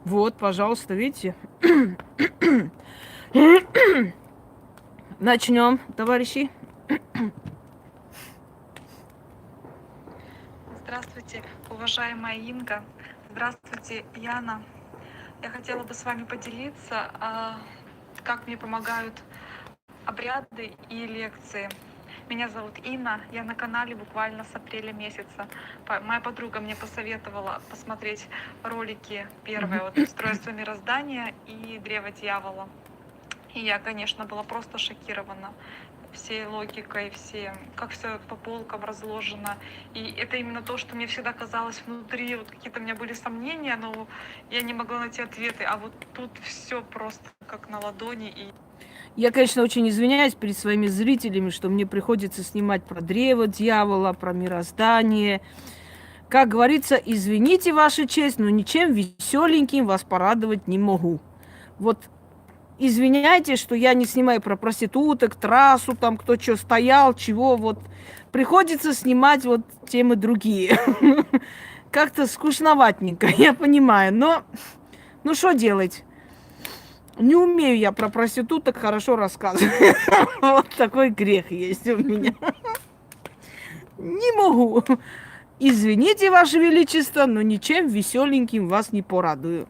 Вот, пожалуйста, видите? Начнем, товарищи. Здравствуйте, уважаемая Инга. Здравствуйте, Яна. Я хотела бы с вами поделиться, как мне помогают обряды и лекции. Меня зовут Инна, я на канале буквально с апреля месяца. Моя подруга мне посоветовала посмотреть ролики первое, вот «Устройство мироздания» и «Древо дьявола». И я, конечно, была просто шокирована всей логикой, как все по полкам разложено. И это именно то, что мне всегда казалось внутри, вот какие-то у меня были сомнения, но я не могла найти ответы. А вот тут все просто как на ладони. Я, конечно, очень извиняюсь перед своими зрителями, что мне приходится снимать про древо дьявола, про мироздание. Как говорится, извините, Ваша честь, но ничем веселеньким вас порадовать не могу. Вот извиняйте, что я не снимаю про проституток, трассу, там кто что стоял, чего. Вот приходится снимать вот темы другие. Как-то скучноватненько, я понимаю, но ну что делать? Не умею я про проституток хорошо рассказывать. Вот такой грех есть у меня. Не могу. Извините, Ваше Величество, но ничем веселеньким вас не порадую.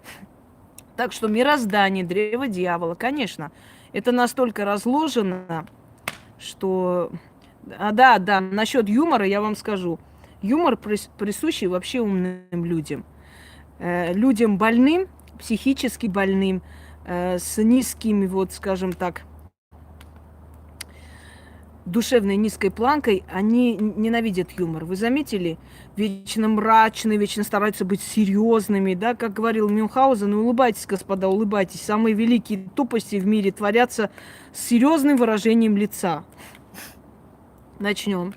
Так что мироздание, древо дьявола, конечно, это настолько разложено, что... да, насчет юмора я вам скажу. Юмор присущий вообще умным людям. Людям больным, психически больным, с низкими, вот скажем так, душевной низкой планкой, они ненавидят юмор. Вы заметили? Вечно мрачные, вечно стараются быть серьезными, да, как говорил Мюнхгаузен, улыбайтесь, господа, улыбайтесь. Самые великие тупости в мире творятся с серьезным выражением лица. Начнем.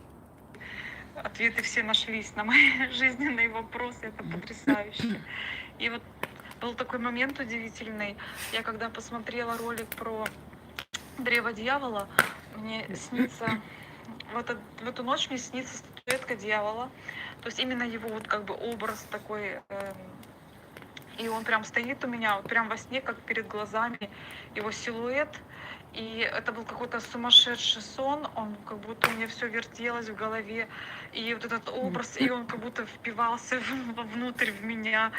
Ответы все нашлись на мои жизненные вопросы, это потрясающе. И вот был такой момент удивительный. Я когда посмотрела ролик про древо дьявола, мне снится, в эту ночь мне снится статуэтка дьявола. То есть именно его вот как бы образ такой, и он прям стоит у меня, вот прям во сне, как перед глазами, его силуэт. И это был какой-то сумасшедший сон, он как будто у меня все вертелось в голове, и вот этот образ, и он как будто впивался вовнутрь в меня,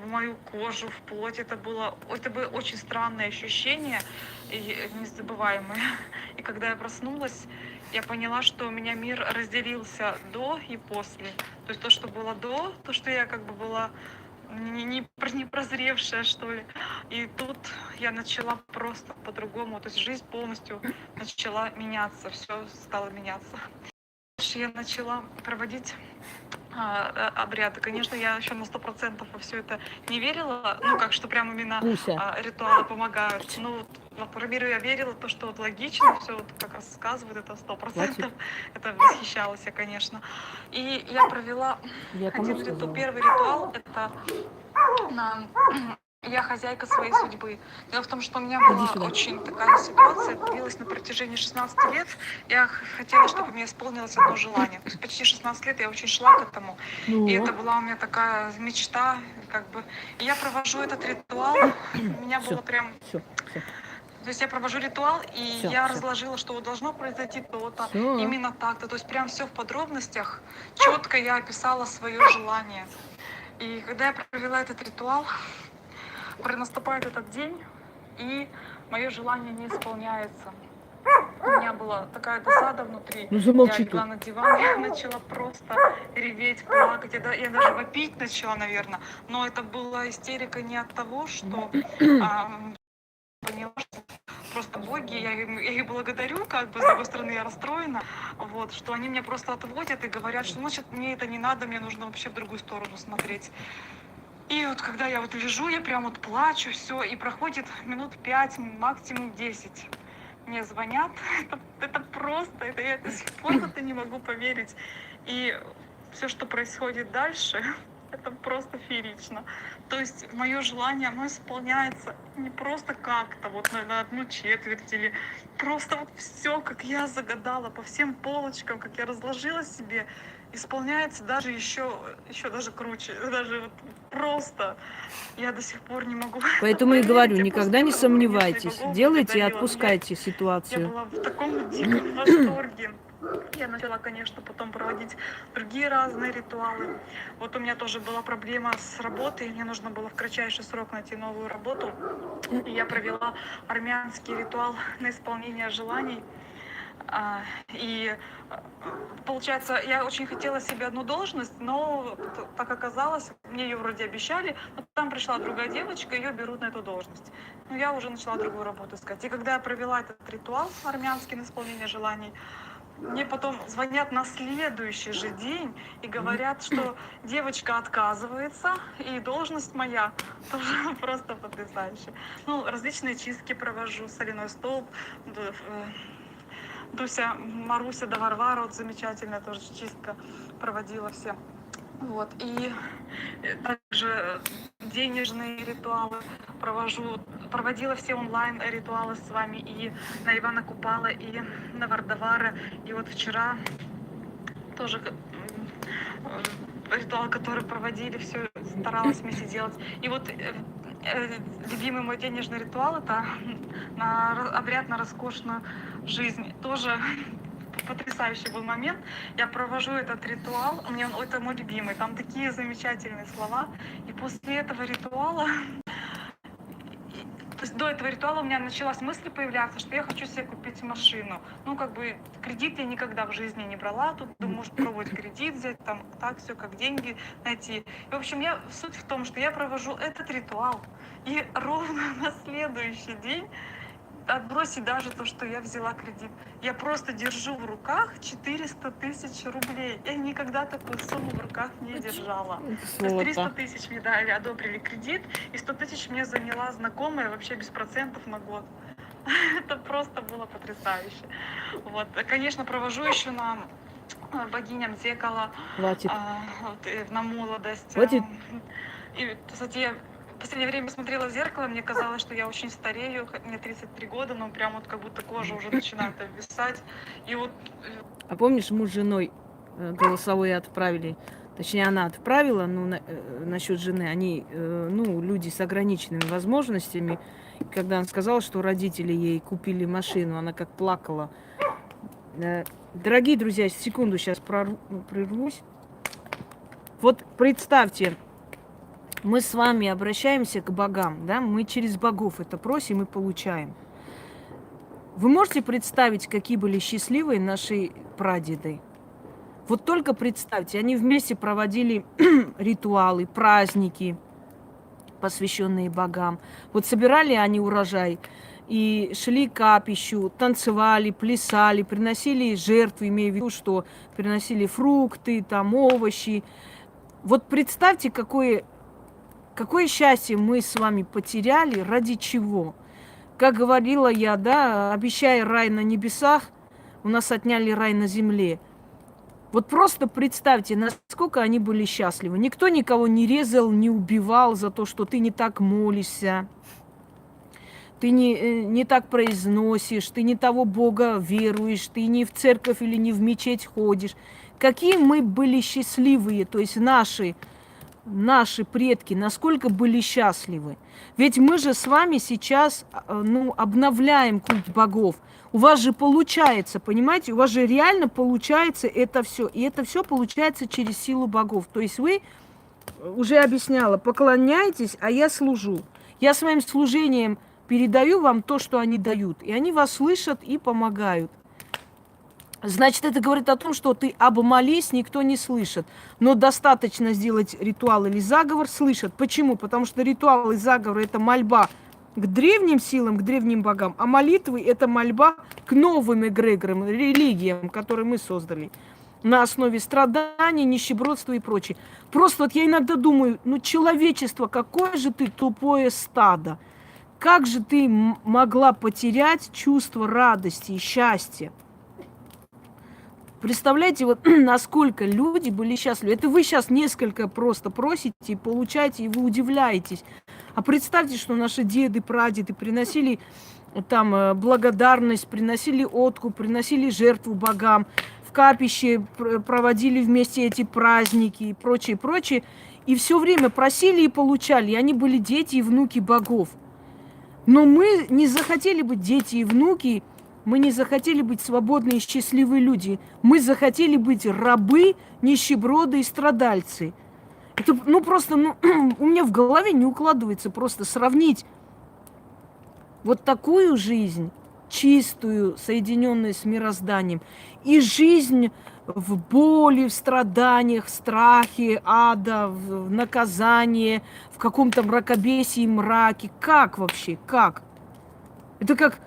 в мою кожу, в плоть. Это было очень странное ощущение и незабываемое. И когда я проснулась, я поняла, что у меня мир разделился до и после. То есть то, что было до, то, что я как бы была не прозревшая, что ли. И тут я начала просто по-другому, то есть жизнь полностью начала меняться, все стало меняться. Дальше я начала проводить обряды. Конечно, я еще на 100% во все это не верила, ну как, что прям именно ритуалы помогают. Ну, например, я верила, то, что вот логично, все вот как рассказывают, это 100%. Это восхищалась я, конечно. И я провела первый ритуал, это я хозяйка своей судьбы. Дело в том, что у меня была очень такая ситуация, длилась на протяжении 16 лет. Я хотела, чтобы у меня исполнилось одно желание. То есть почти 16 лет я очень шла к этому. И это была у меня такая мечта, как бы. И я провожу этот ритуал. У меня было прям... То есть я провожу ритуал, и я разложила, что вот должно произойти то-то, именно так-то. То есть прям все в подробностях. Четко я описала свое желание. И когда я провела этот ритуал, наступает этот день, и мое желание не исполняется. У меня была такая досада внутри. Я легла на диван, я начала просто реветь, плакать. Я даже вопить начала, наверное. Но это была истерика не от того, что поняла, что просто боги, я их благодарю, как бы, с другой стороны, я расстроена, вот, что они меня просто отводят и говорят, что, значит, мне это не надо, мне нужно вообще в другую сторону смотреть. И вот когда я вот лежу, я прям вот плачу, все, и проходит минут 5, максимум 10. Мне звонят, это просто, я до сих пор в это не могу поверить. И все, что происходит дальше, это просто феерично. То есть мое желание, оно исполняется не просто как-то, вот на одну четверть, или просто вот все, как я загадала, по всем полочкам, как я разложила себе, исполняется даже еще даже круче, даже вот просто. Я до сих пор не могу. Поэтому и говорю, никогда не сомневайтесь. Делайте и отпускайте Я ситуацию. была в таком диком восторге. Я начала, конечно, потом проводить другие разные ритуалы. Вот у меня тоже была проблема с работой, мне нужно было в кратчайший срок найти новую работу. И я провела армянский ритуал на исполнение желаний. И получается, я очень хотела себе одну должность, но так оказалось, мне ее вроде обещали, но там пришла другая девочка, ее берут на эту должность. Но я уже начала другую работу искать. И когда я провела этот ритуал армянский на исполнение желаний, мне потом звонят на следующий же день и говорят, что девочка отказывается, и должность моя тоже просто потрясающая. Ну, различные чистки провожу, соляной столб, Дуся, Маруся да Варвара, вот замечательная тоже чистка проводила все. Вот, и также денежные ритуалы проводила все онлайн-ритуалы с вами и на Ивана Купала, и на Вардавара. И вот вчера тоже ритуал, который проводили, все старалась вместе делать. И вот любимый мой денежный ритуал — это обряд на роскошную жизнь. Тоже потрясающий был момент. Я провожу этот ритуал, это мой любимый, там такие замечательные слова. И после этого ритуала, то есть до этого ритуала у меня началась мысль появляться, что я хочу себе купить машину. Ну, как бы кредит я никогда в жизни не брала, тут ты можешь пробовать кредит взять, там так все, как деньги найти. И, в общем, суть в том, что я провожу этот ритуал, и ровно на следующий день, отбросить даже то, что я взяла кредит, я просто держу в руках 400 тысяч рублей. Я никогда такую сумму в руках не держала. То есть 300 тысяч мне дали, одобрили кредит, и 100 тысяч мне заняла знакомая вообще без процентов на год. Это просто было потрясающе. Вот. Конечно, провожу еще на богиням зеркала, Хватит. на молодость. Хватит. И, кстати, я в последнее время смотрела в зеркало, мне казалось, что я очень старею, мне 33 года, но прям вот как будто кожа уже начинает обвисать. И вот... А помнишь, мы с женой голосовые отправили, точнее, она отправила, ну, насчет жены, они, ну, люди с ограниченными возможностями. И когда она сказала, что родители ей купили машину, она как плакала. Дорогие друзья, секунду, сейчас прервусь. Вот представьте, мы с вами обращаемся к богам, да, мы через богов это просим и получаем. Вы можете представить, какие были счастливые наши прадеды? Вот только представьте, они вместе проводили ритуалы, праздники, посвященные богам. Вот собирали они урожай и шли к капищу, танцевали, плясали, приносили жертвы, имея в виду, что приносили фрукты, там, овощи. Вот представьте, какое счастье мы с вами потеряли, ради чего? Как говорила я, да, обещая рай на небесах, у нас отняли рай на земле. Вот просто представьте, насколько они были счастливы. Никто никого не резал, не убивал за то, что ты не так молишься, ты не так произносишь, ты не того Бога веруешь, ты не в церковь или не в мечеть ходишь. Какие мы были счастливые, то есть наши предки, насколько были счастливы. Ведь мы же с вами сейчас, ну, обновляем культ богов. У вас же получается, понимаете, у вас же реально получается это все. И это все получается через силу богов. То есть вы, уже объясняла, поклоняетесь, а я служу. Я своим служением передаю вам то, что они дают. И они вас слышат и помогают. Значит, это говорит о том, что ты обмолись, никто не слышит. Но достаточно сделать ритуал или заговор, слышат. Почему? Потому что ритуал и заговор – это мольба к древним силам, к древним богам, а молитвы – это мольба к новым эгрегорам, религиям, которые мы создали на основе страданий, нищебродства и прочее. Просто вот я иногда думаю, ну, человечество, какое же ты тупое стадо. Как же ты могла потерять чувство радости и счастья? Представляете, вот насколько люди были счастливы. Это вы сейчас несколько просто просите, получаете, и вы удивляетесь. А представьте, что наши деды, прадеды приносили там благодарность, приносили откуп, приносили жертву богам, в капище проводили вместе эти праздники и прочее, прочее. И все время просили и получали. И они были дети и внуки богов. Но мы не захотели быть дети и внуки. Мы не захотели быть свободные и счастливые люди. Мы захотели быть рабы, нищеброды и страдальцы. Это, ну, просто, ну, у меня в голове не укладывается просто сравнить вот такую жизнь, чистую, соединенную с мирозданием, и жизнь в боли, в страданиях, в страхе, ада, в наказании, в каком-то мракобесии, мраке. Как вообще? Как? Это как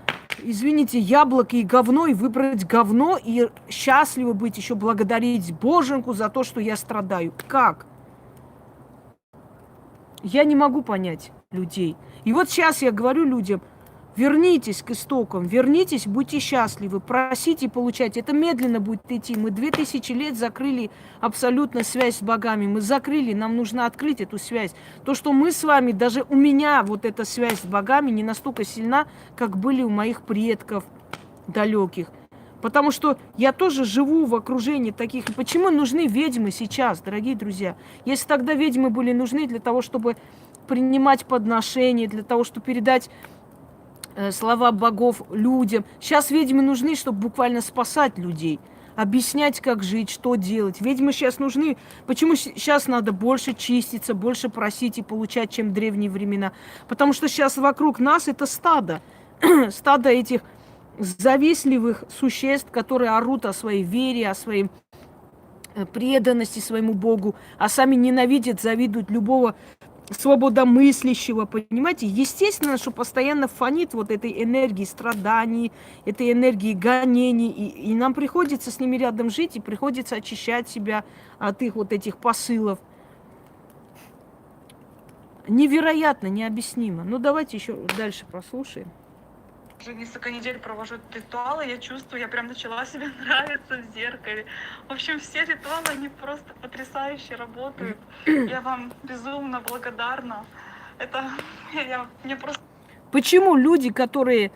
извините, яблоко и говно, и выбрать говно, и счастливо быть, еще благодарить Боженьку за то, что я страдаю. Как? Я не могу понять людей. И вот сейчас я говорю людям, вернитесь к истокам, вернитесь, будьте счастливы, просите получать. Это медленно будет идти. Мы 2000 лет закрыли абсолютно связь с богами. Мы закрыли, нам нужно открыть эту связь. То, что мы с вами, даже у меня вот эта связь с богами не настолько сильна, как были у моих предков далеких. Потому что я тоже живу в окружении таких. И почему нужны ведьмы сейчас, дорогие друзья? Если тогда ведьмы были нужны для того, чтобы принимать подношения, для того, чтобы передать слова богов людям. Сейчас ведьмы нужны, чтобы буквально спасать людей, объяснять, как жить, что делать. Ведьмы сейчас нужны. Почему сейчас надо больше чиститься, больше просить и получать, чем в древние времена? Потому что сейчас вокруг нас это стадо. Стадо этих завистливых существ, которые орут о своей вере, о своей преданности своему Богу, а сами ненавидят, завидуют любого свободомыслящего, понимаете? Естественно, что постоянно фонит вот этой энергии страданий, этой энергии гонений, и нам приходится с ними рядом жить, и приходится очищать себя от их вот этих посылов. Невероятно, необъяснимо. Ну, давайте еще дальше послушаем. Уже несколько недель провожу ритуалы, я чувствую, я прям начала себе нравиться в зеркале. В общем, все ритуалы, они просто потрясающе работают. Я вам безумно благодарна. Мне просто... Почему люди, которые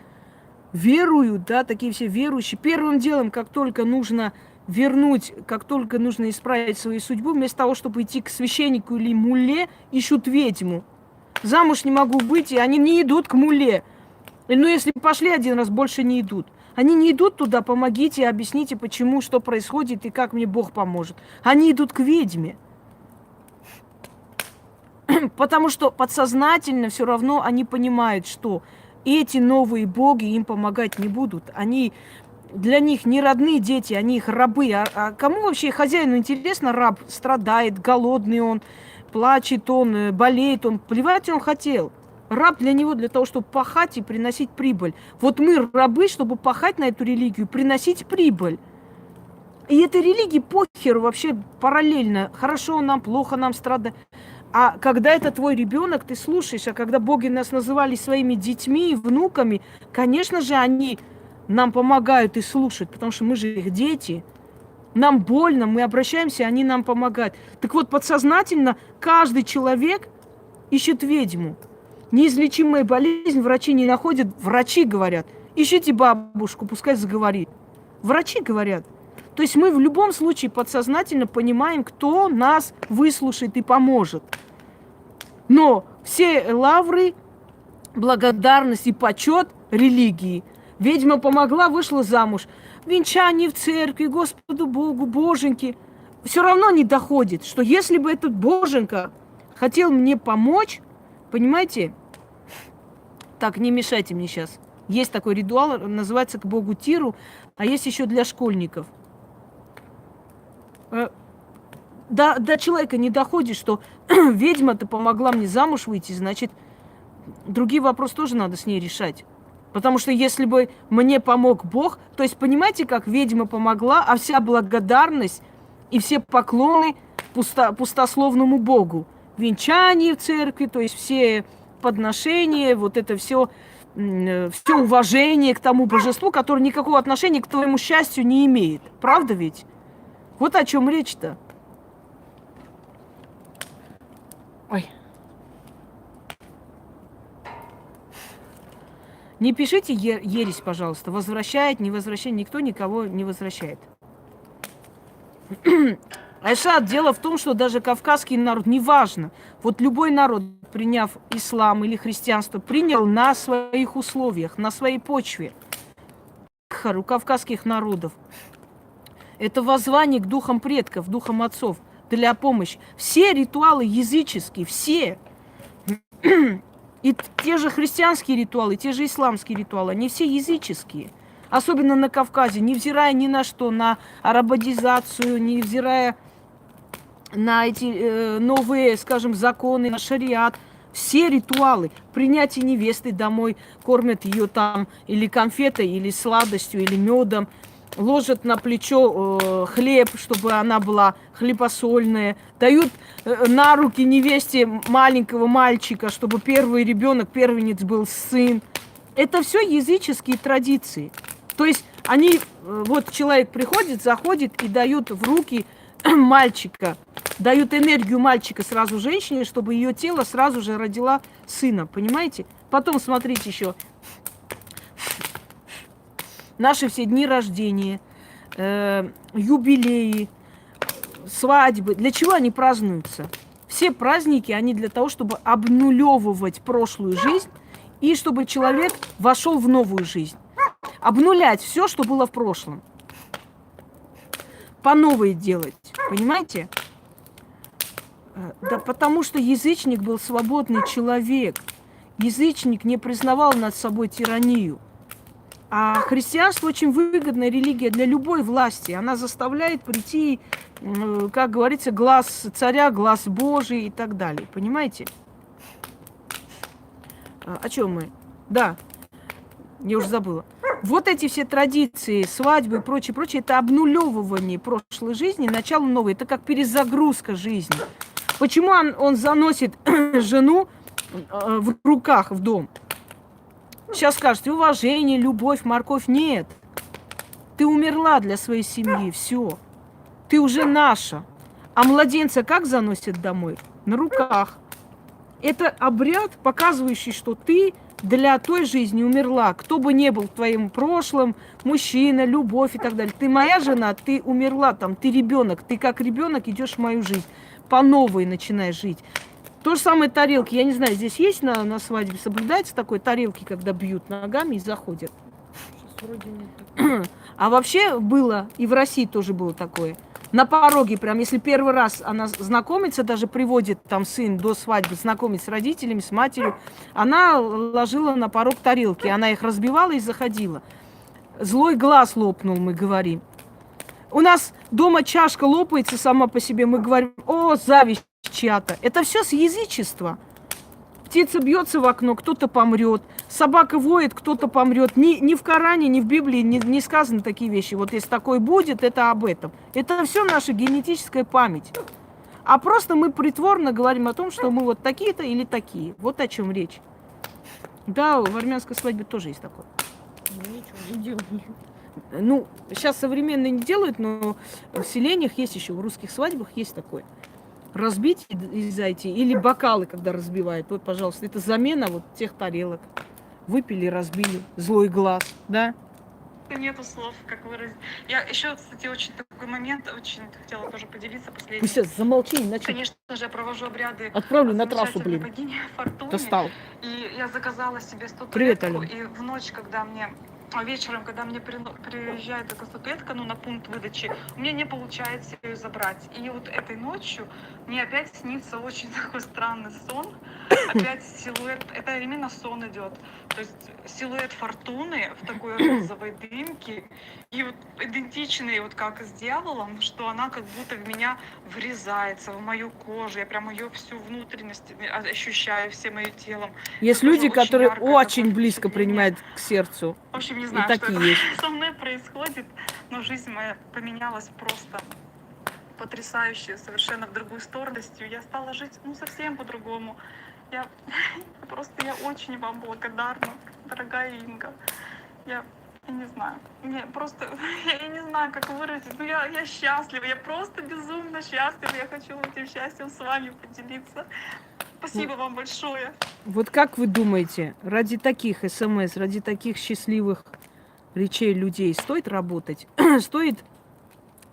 веруют, да, такие все верующие, первым делом, как только нужно вернуть, как только нужно исправить свою судьбу, вместо того, чтобы идти к священнику или мулле, ищут ведьму. Замуж не могу быть, и они не идут к мулле. Ну, если пошли один раз, больше не идут. Они не идут туда, помогите, объясните, почему, что происходит и как мне Бог поможет. Они идут к ведьме. Потому что подсознательно все равно они понимают, что эти новые боги им помогать не будут. Они для них не родные дети, они их рабы. А кому вообще хозяину интересно раб? Страдает, голодный он, плачет он, болеет он. Плевать он хотел. Раб для него для того, чтобы пахать и приносить прибыль. Вот мы рабы, чтобы пахать на эту религию, приносить прибыль. И этой религии похер вообще параллельно. Хорошо нам, плохо нам, страдать. А когда это твой ребенок, ты слушаешь. А когда боги нас называли своими детьми и внуками, конечно же, они нам помогают и слушают, потому что мы же их дети. Нам больно, мы обращаемся, они нам помогают. Так вот, подсознательно каждый человек ищет ведьму. Неизлечимая болезнь врачи не находят. Врачи говорят, ищите бабушку, пускай заговорит. Врачи говорят. То есть мы в любом случае подсознательно понимаем, кто нас выслушает и поможет. Но все лавры, благодарность и почет религии. Ведьма помогла, вышла замуж. Венчание в церкви, Господу Богу, Боженьки. Все равно не доходит, что если бы этот Боженька хотел мне помочь, понимаете, так, не мешайте мне сейчас. Есть такой ритуал, называется к богу Тиру, а есть еще для школьников. До человека не доходит, что ведьма-то помогла мне замуж выйти, значит, другие вопросы тоже надо с ней решать. Потому что если бы мне помог Бог, то есть понимаете, как ведьма помогла, а вся благодарность и все поклоны пустословному Богу. Венчание в церкви, то есть все подношения, вот это все уважение к тому божеству, которое никакого отношения к твоему счастью не имеет. Правда ведь? Вот о чем речь-то. Ой. Не пишите ересь, пожалуйста. Возвращает, не возвращает. Никто никого не возвращает. Айшат, дело в том, что даже кавказский народ, неважно, вот любой народ, приняв ислам или христианство, принял на своих условиях, на своей почве. У кавказских народов. Это воззвание к духам предков, духам отцов для помощи. Все ритуалы языческие, все. И те же христианские ритуалы, те же исламские ритуалы, они все языческие. Особенно на Кавказе, невзирая ни на что, на арабадизацию, невзирая на эти новые, скажем, законы, на шариат. Все ритуалы. Принятие невесты домой, кормят ее там или конфетой, или сладостью, или медом. Ложат на плечо хлеб, чтобы она была хлебосольная. Дают на руки невесте маленького мальчика, чтобы первый ребенок, первенец был сын. Это все языческие традиции. То есть они, вот человек приходит, заходит и дают в руки мальчика, дают энергию мальчика сразу женщине, чтобы ее тело сразу же родила сына, понимаете? Потом смотрите еще. Наши все дни рождения, юбилеи, свадьбы. Для чего они празднуются? Все праздники, они для того, чтобы обнулевывать прошлую жизнь и чтобы человек вошел в новую жизнь. Обнулять все, что было в прошлом. По новой делать. Понимаете? Да потому что язычник был свободный человек. Язычник не признавал над собой тиранию. А христианство очень выгодная религия для любой власти. Она заставляет прийти, как говорится, глаз царя, глаз Божий и так далее. Понимаете? О чем мы? Да, я уже забыла. Вот эти все традиции, свадьбы и прочее, прочее, это обнулевывание прошлой жизни, начало новой. Это как перезагрузка жизни. Почему он заносит жену в руках в дом? Сейчас скажете, уважение, любовь, морковь. Нет. Ты умерла для своей семьи, все. Ты уже наша. А младенца как заносят домой? На руках. Это обряд, показывающий, что ты для той жизни умерла. Кто бы ни был в твоем прошлом, мужчина, любовь и так далее. Ты моя жена, ты умерла там, ты ребенок. Ты как ребенок идешь в мою жизнь. По новой начинаешь жить. То же самое тарелки. Я не знаю, здесь есть на свадьбе, соблюдается такой тарелки, когда бьют ногами и заходят? А вообще было, и в России тоже было такое. На пороге прям, если первый раз она знакомится, даже приводит там сын до свадьбы, знакомить с родителями, с матерью, она ложила на порог тарелки, она их разбивала и заходила. Злой глаз лопнул, мы говорим. У нас дома чашка лопается сама по себе, мы говорим, о, зависть чья-то. Это все с язычества. Птица бьется в окно, кто-то помрет. Собака воет, кто-то помрет. Ни в Коране, ни в Библии не сказаны такие вещи. Вот если такое будет, это об этом. Это все наша генетическая память. А просто мы притворно говорим о том, что мы вот такие-то или такие. Вот о чем речь. Да, в армянской свадьбе тоже есть такое. Ничего не делаю. Ну, сейчас современные не делают, но в селениях есть еще, в русских свадьбах есть такое. Разбить и зайти. Или бокалы, когда разбивают. Вот, пожалуйста, это замена вот тех тарелок. Выпили, разбили. Злой глаз, да? Нету слов, как выразить. Я еще, кстати, очень такой момент, очень хотела тоже поделиться последним. Пусть сейчас замолчи, иначе Конечно же, я провожу обряды отправлю на трассу, замечательной блин. богини Фортуне. Достал. И я заказала себе Привет, статуэтку, Алена. и в ночь, когда мне вечером, когда мне приезжает эта статуэтка, ну, на пункт выдачи, у меня не получается ее забрать. И вот этой ночью мне опять снится очень такой странный сон. Опять силуэт, это именно сон идет. То есть силуэт Фортуны в такой розовой дымке. И вот идентичный, вот как с дьяволом, что она как будто в меня врезается, в мою кожу. Я прям ее всю внутренность ощущаю всем моим телом. Есть Это тоже люди, очень которые яркое очень такое близко впечатление. принимают к сердцу. В общем, не И знаю, что такие это есть. со мной происходит, но жизнь моя поменялась просто потрясающе, совершенно в другую сторону. Я стала жить, ну, совсем по-другому. Я очень вам благодарна, дорогая Инга. Я не знаю, мне просто, я не знаю, как выразить, но я счастлива, я просто безумно счастлива, я хочу этим счастьем с вами поделиться. Спасибо вам большое. Вот как вы думаете, ради таких СМС, ради таких счастливых речей людей стоит работать? Стоит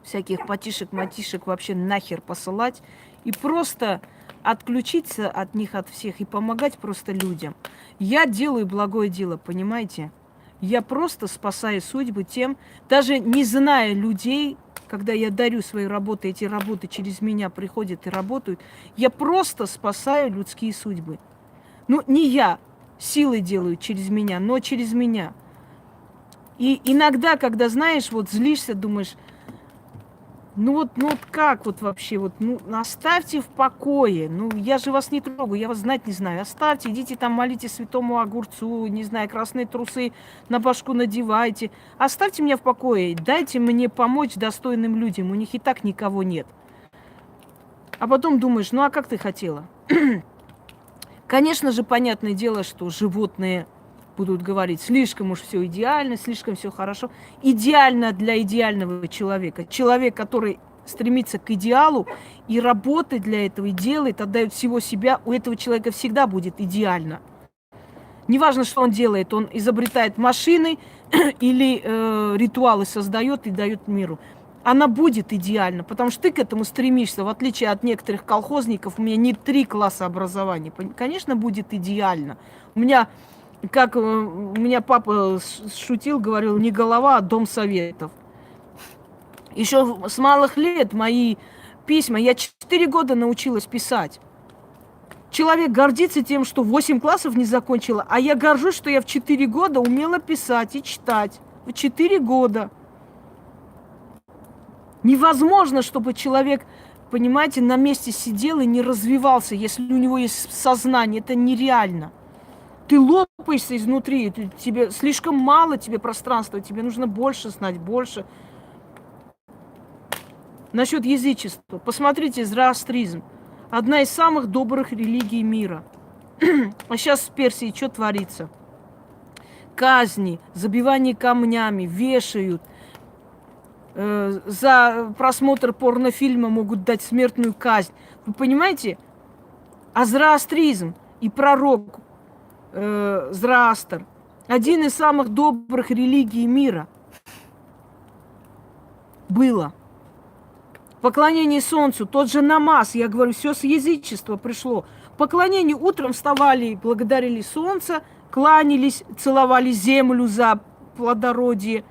всяких потишек-матишек вообще нахер посылать и просто отключиться от них, от всех и помогать просто людям? Я делаю благое дело, понимаете? Я просто спасаю судьбы тем, даже не зная людей, когда я дарю свои работы, эти работы через меня приходят и работают, я просто спасаю людские судьбы. Ну, не я силой делаю через меня, но через меня. И иногда, когда, знаешь, вот злишься, думаешь, Ну вот как вот вообще, вот, ну, оставьте в покое. Ну, я же вас не трогаю, я вас знать не знаю. Оставьте, идите там молите святому огурцу, не знаю, красные трусы на башку надевайте. Оставьте меня в покое, дайте мне помочь достойным людям, у них и так никого нет. А потом думаешь, ну а как ты хотела? Конечно же, понятное дело, что животные будут говорить, слишком уж все идеально, слишком все хорошо. Идеально для идеального человека. Человек, который стремится к идеалу и работает для этого, и делает, отдает всего себя, у этого человека всегда будет идеально. Неважно, что он делает, он изобретает машины или ритуалы создает и дает миру. Она будет идеальна, потому что ты к этому стремишься, в отличие от некоторых колхозников, у меня не 3 класса образования. Конечно, будет идеально. У меня, как у меня папа шутил, говорил, не голова, а дом советов. Еще с малых лет мои письма, я 4 года научилась писать. Человек гордится тем, что 8 классов не закончила, а я горжусь, что я в 4 года умела писать и читать. В 4 года. Невозможно, чтобы человек, понимаете, на месте сидел и не развивался, если у него есть сознание. Это нереально. Ты лопаешься изнутри, тебе слишком мало тебе пространства, тебе нужно больше знать, больше. Насчет язычества. Посмотрите, зороастризм. Одна из самых добрых религий мира. А сейчас в Персии что творится? Казни, забивание камнями, вешают. За просмотр порнофильма могут дать смертную казнь. Вы понимаете? А зороастризм и пророк Зороастр один из самых добрых религий мира. Было. Поклонение солнцу, тот же намаз, я говорю, все с язычества пришло. Поклонение утром вставали, благодарили солнце, кланялись, целовали землю за плодородие.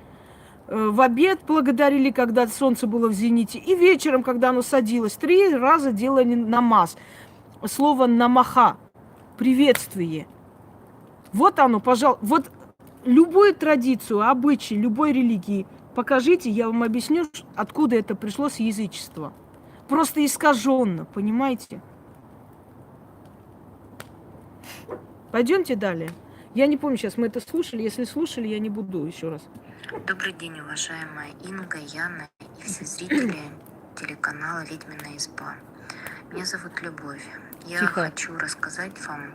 В обед благодарили, когда солнце было в зените. И вечером, когда оно садилось, 3 раза делали намаз. Слово намаха, приветствие. Вот оно, пожалуйста. Вот любую традицию, обычай, любой религии покажите, я вам объясню, откуда это пришло с язычества. Просто искаженно, понимаете? Пойдемте далее. Я не помню, сейчас мы это слушали. Если слушали, я не буду еще раз. Добрый день, уважаемая Инга, Яна и все зрители телеканала «Ведьмина изба». Меня зовут Любовь. Я Тихо. хочу рассказать вам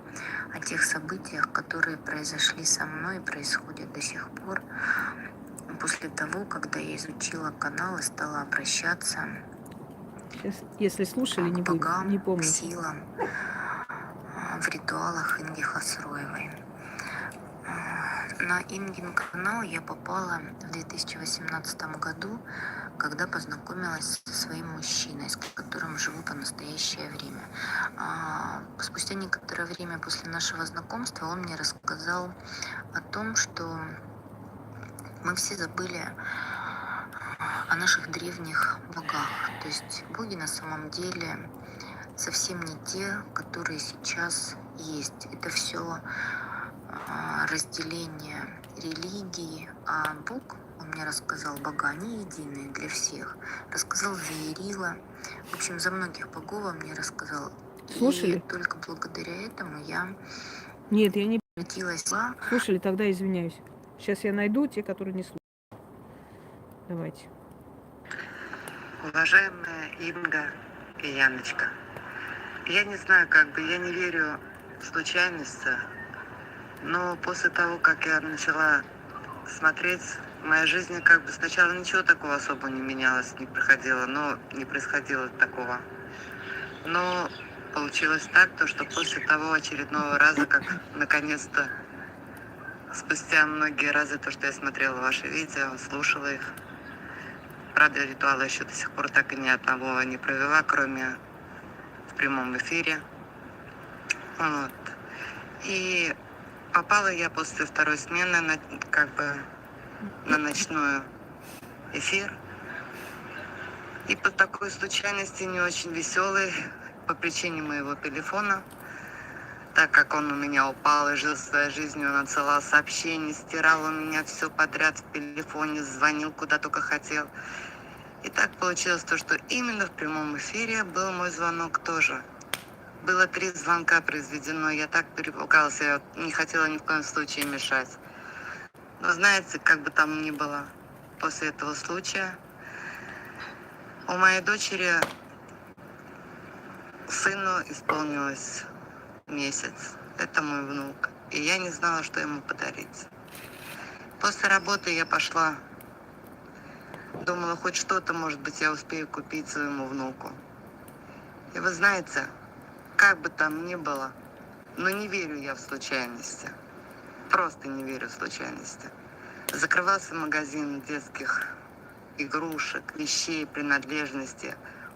о тех событиях, которые произошли со мной и происходят до сих пор, после того, когда я изучила канал и стала обращаться Сейчас, если слушали, к не богам, к помню. силам в ритуалах Инги Хасроевой. На Ингин канал я попала в 2018 году, когда познакомилась со своим мужчиной, с которым живу по настоящее время. Спустя некоторое время после нашего знакомства он мне рассказал о том, что мы все забыли о наших древних богах. То есть боги на самом деле совсем не те, которые сейчас есть. Это все разделение религии, а Бог, он мне рассказал, бога, они единые для всех. Рассказал за Ирила, в общем, за многих богов он мне рассказал. Слушали? И только благодаря этому я Нет, я не обратилась. слушали, тогда извиняюсь. Сейчас я найду те, которые не слушали. Давайте. Уважаемая Инга и Яночка, я не знаю, я не верю в случайности, но после того, как я начала смотреть, в моей жизни сначала ничего такого особо не менялось, не происходило такого. Но получилось так, что после того очередного раза, как наконец-то, спустя многие разы, что я смотрела ваши видео, слушала их, правда, ритуала еще до сих пор так и ни одного не провела, кроме в прямом эфире. Вот. И попала я после второй смены на ночной эфир. И по такой случайности, не очень веселой, по причине моего телефона, так как он у меня упал и жил своей жизнью, он отсылал сообщения, стирал у меня все подряд в телефоне, звонил куда только хотел. И так получилось то, что именно в прямом эфире был мой звонок тоже. Было 3 звонка произведено, я так перепугалась, я не хотела ни в коем случае мешать. Но знаете, как бы там ни было, после этого случая у моей дочери сыну исполнилось месяц. Это мой внук. И я не знала, что ему подарить. После работы я пошла. Думала, хоть что-то, может быть, я успею купить своему внуку. И вы знаете, как бы там ни было, но не верю я в случайности. Просто не верю в случайности. Закрывался магазин детских игрушек, вещей, принадлежностей.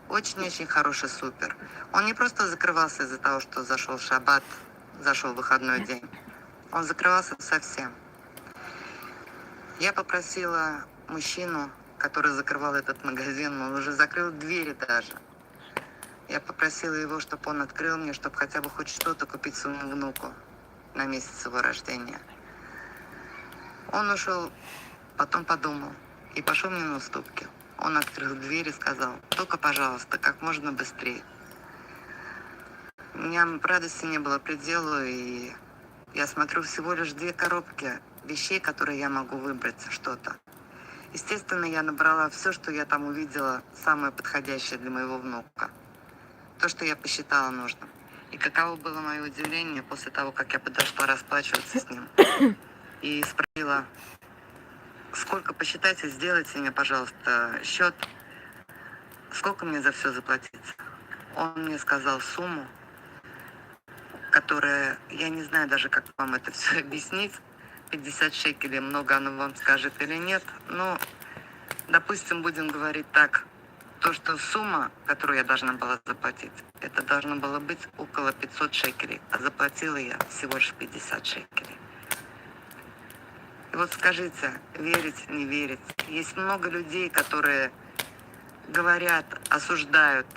Очень-очень хороший, супер. Он не просто закрывался из-за того, что зашел шаббат, зашел выходной день. Он закрывался совсем. Я попросила мужчину, который закрывал этот магазин, он уже закрыл двери даже. Я попросила его, чтобы он открыл мне, чтобы хотя бы хоть что-то купить своему внуку на месяц его рождения. Он ушел, потом подумал и пошел мне на уступки. Он открыл дверь и сказал: только, пожалуйста, как можно быстрее. У меня радости не было предела, и я смотрю, всего лишь 2 коробки вещей, которые я могу выбрать что-то. Естественно, я набрала все, что я там увидела, самое подходящее для моего внука. То, что я посчитала нужным. И каково было мое удивление после того, как я подошла расплачиваться с ним. И спросила: сколько посчитайте, сделайте мне, пожалуйста, счет, сколько мне за все заплатить. Он мне сказал сумму, которая, я не знаю даже, как вам это все объяснить. 50 шекелей, много оно вам скажет или нет. Но, допустим, будем говорить так, то, что сумма, которую я должна была заплатить, это должно было быть около 500 шекелей, а заплатила я всего лишь 50 шекелей. И вот скажите, верить, не верить. Есть много людей, которые говорят, осуждают,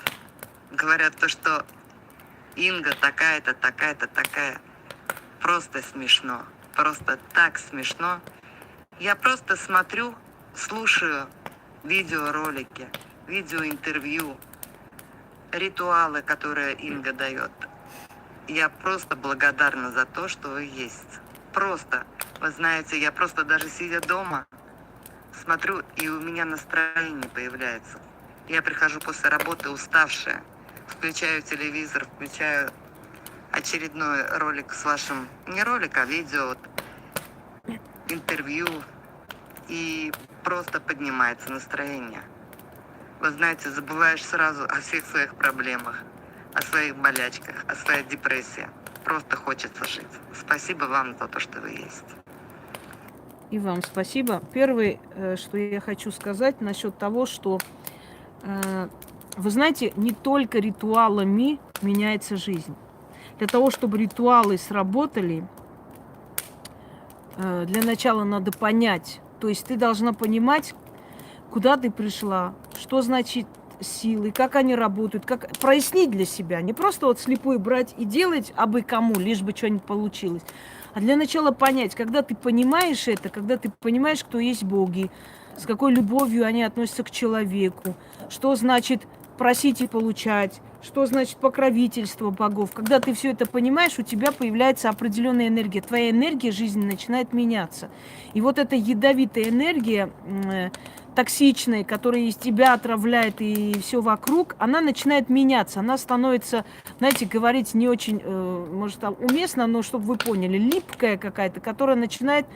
говорят то, что Инга такая-то, такая-то, такая. Просто смешно. Просто так смешно. Я просто смотрю, слушаю видеоролики, видеоинтервью, ритуалы, которые Инга дает. Я просто благодарна за то, что вы есть. Просто, вы знаете, я просто даже сидя дома, смотрю, и у меня настроение появляется. Я прихожу после работы уставшая, включаю телевизор, включаю очередной ролик с вашим, не ролик, а видео, интервью, и просто поднимается настроение. Вы знаете, забываешь сразу о всех своих проблемах, о своих болячках, о своей депрессии. Просто хочется жить. Спасибо вам за то, что вы есть. И вам спасибо. Первое, что я хочу сказать насчет того, что, вы знаете, не только ритуалами меняется жизнь. Для того, чтобы ритуалы сработали, для начала надо понять. То есть ты должна понимать, куда ты пришла, что значит силы, как они работают, как прояснить для себя. Не просто вот слепой брать и делать абы кому, лишь бы что-нибудь получилось. А для начала понять, когда ты понимаешь это, когда ты понимаешь, кто есть боги, с какой любовью они относятся к человеку, что значит просить и получать, что значит покровительство богов. Когда ты все это понимаешь, у тебя появляется определенная энергия. Твоя энергия жизни начинает меняться. И вот эта ядовитая энергия, токсичная, которая из тебя отравляет и все вокруг, она начинает меняться. Она становится, знаете, говорить не очень, может, уместно, но чтобы вы поняли, липкая какая-то, которая начинает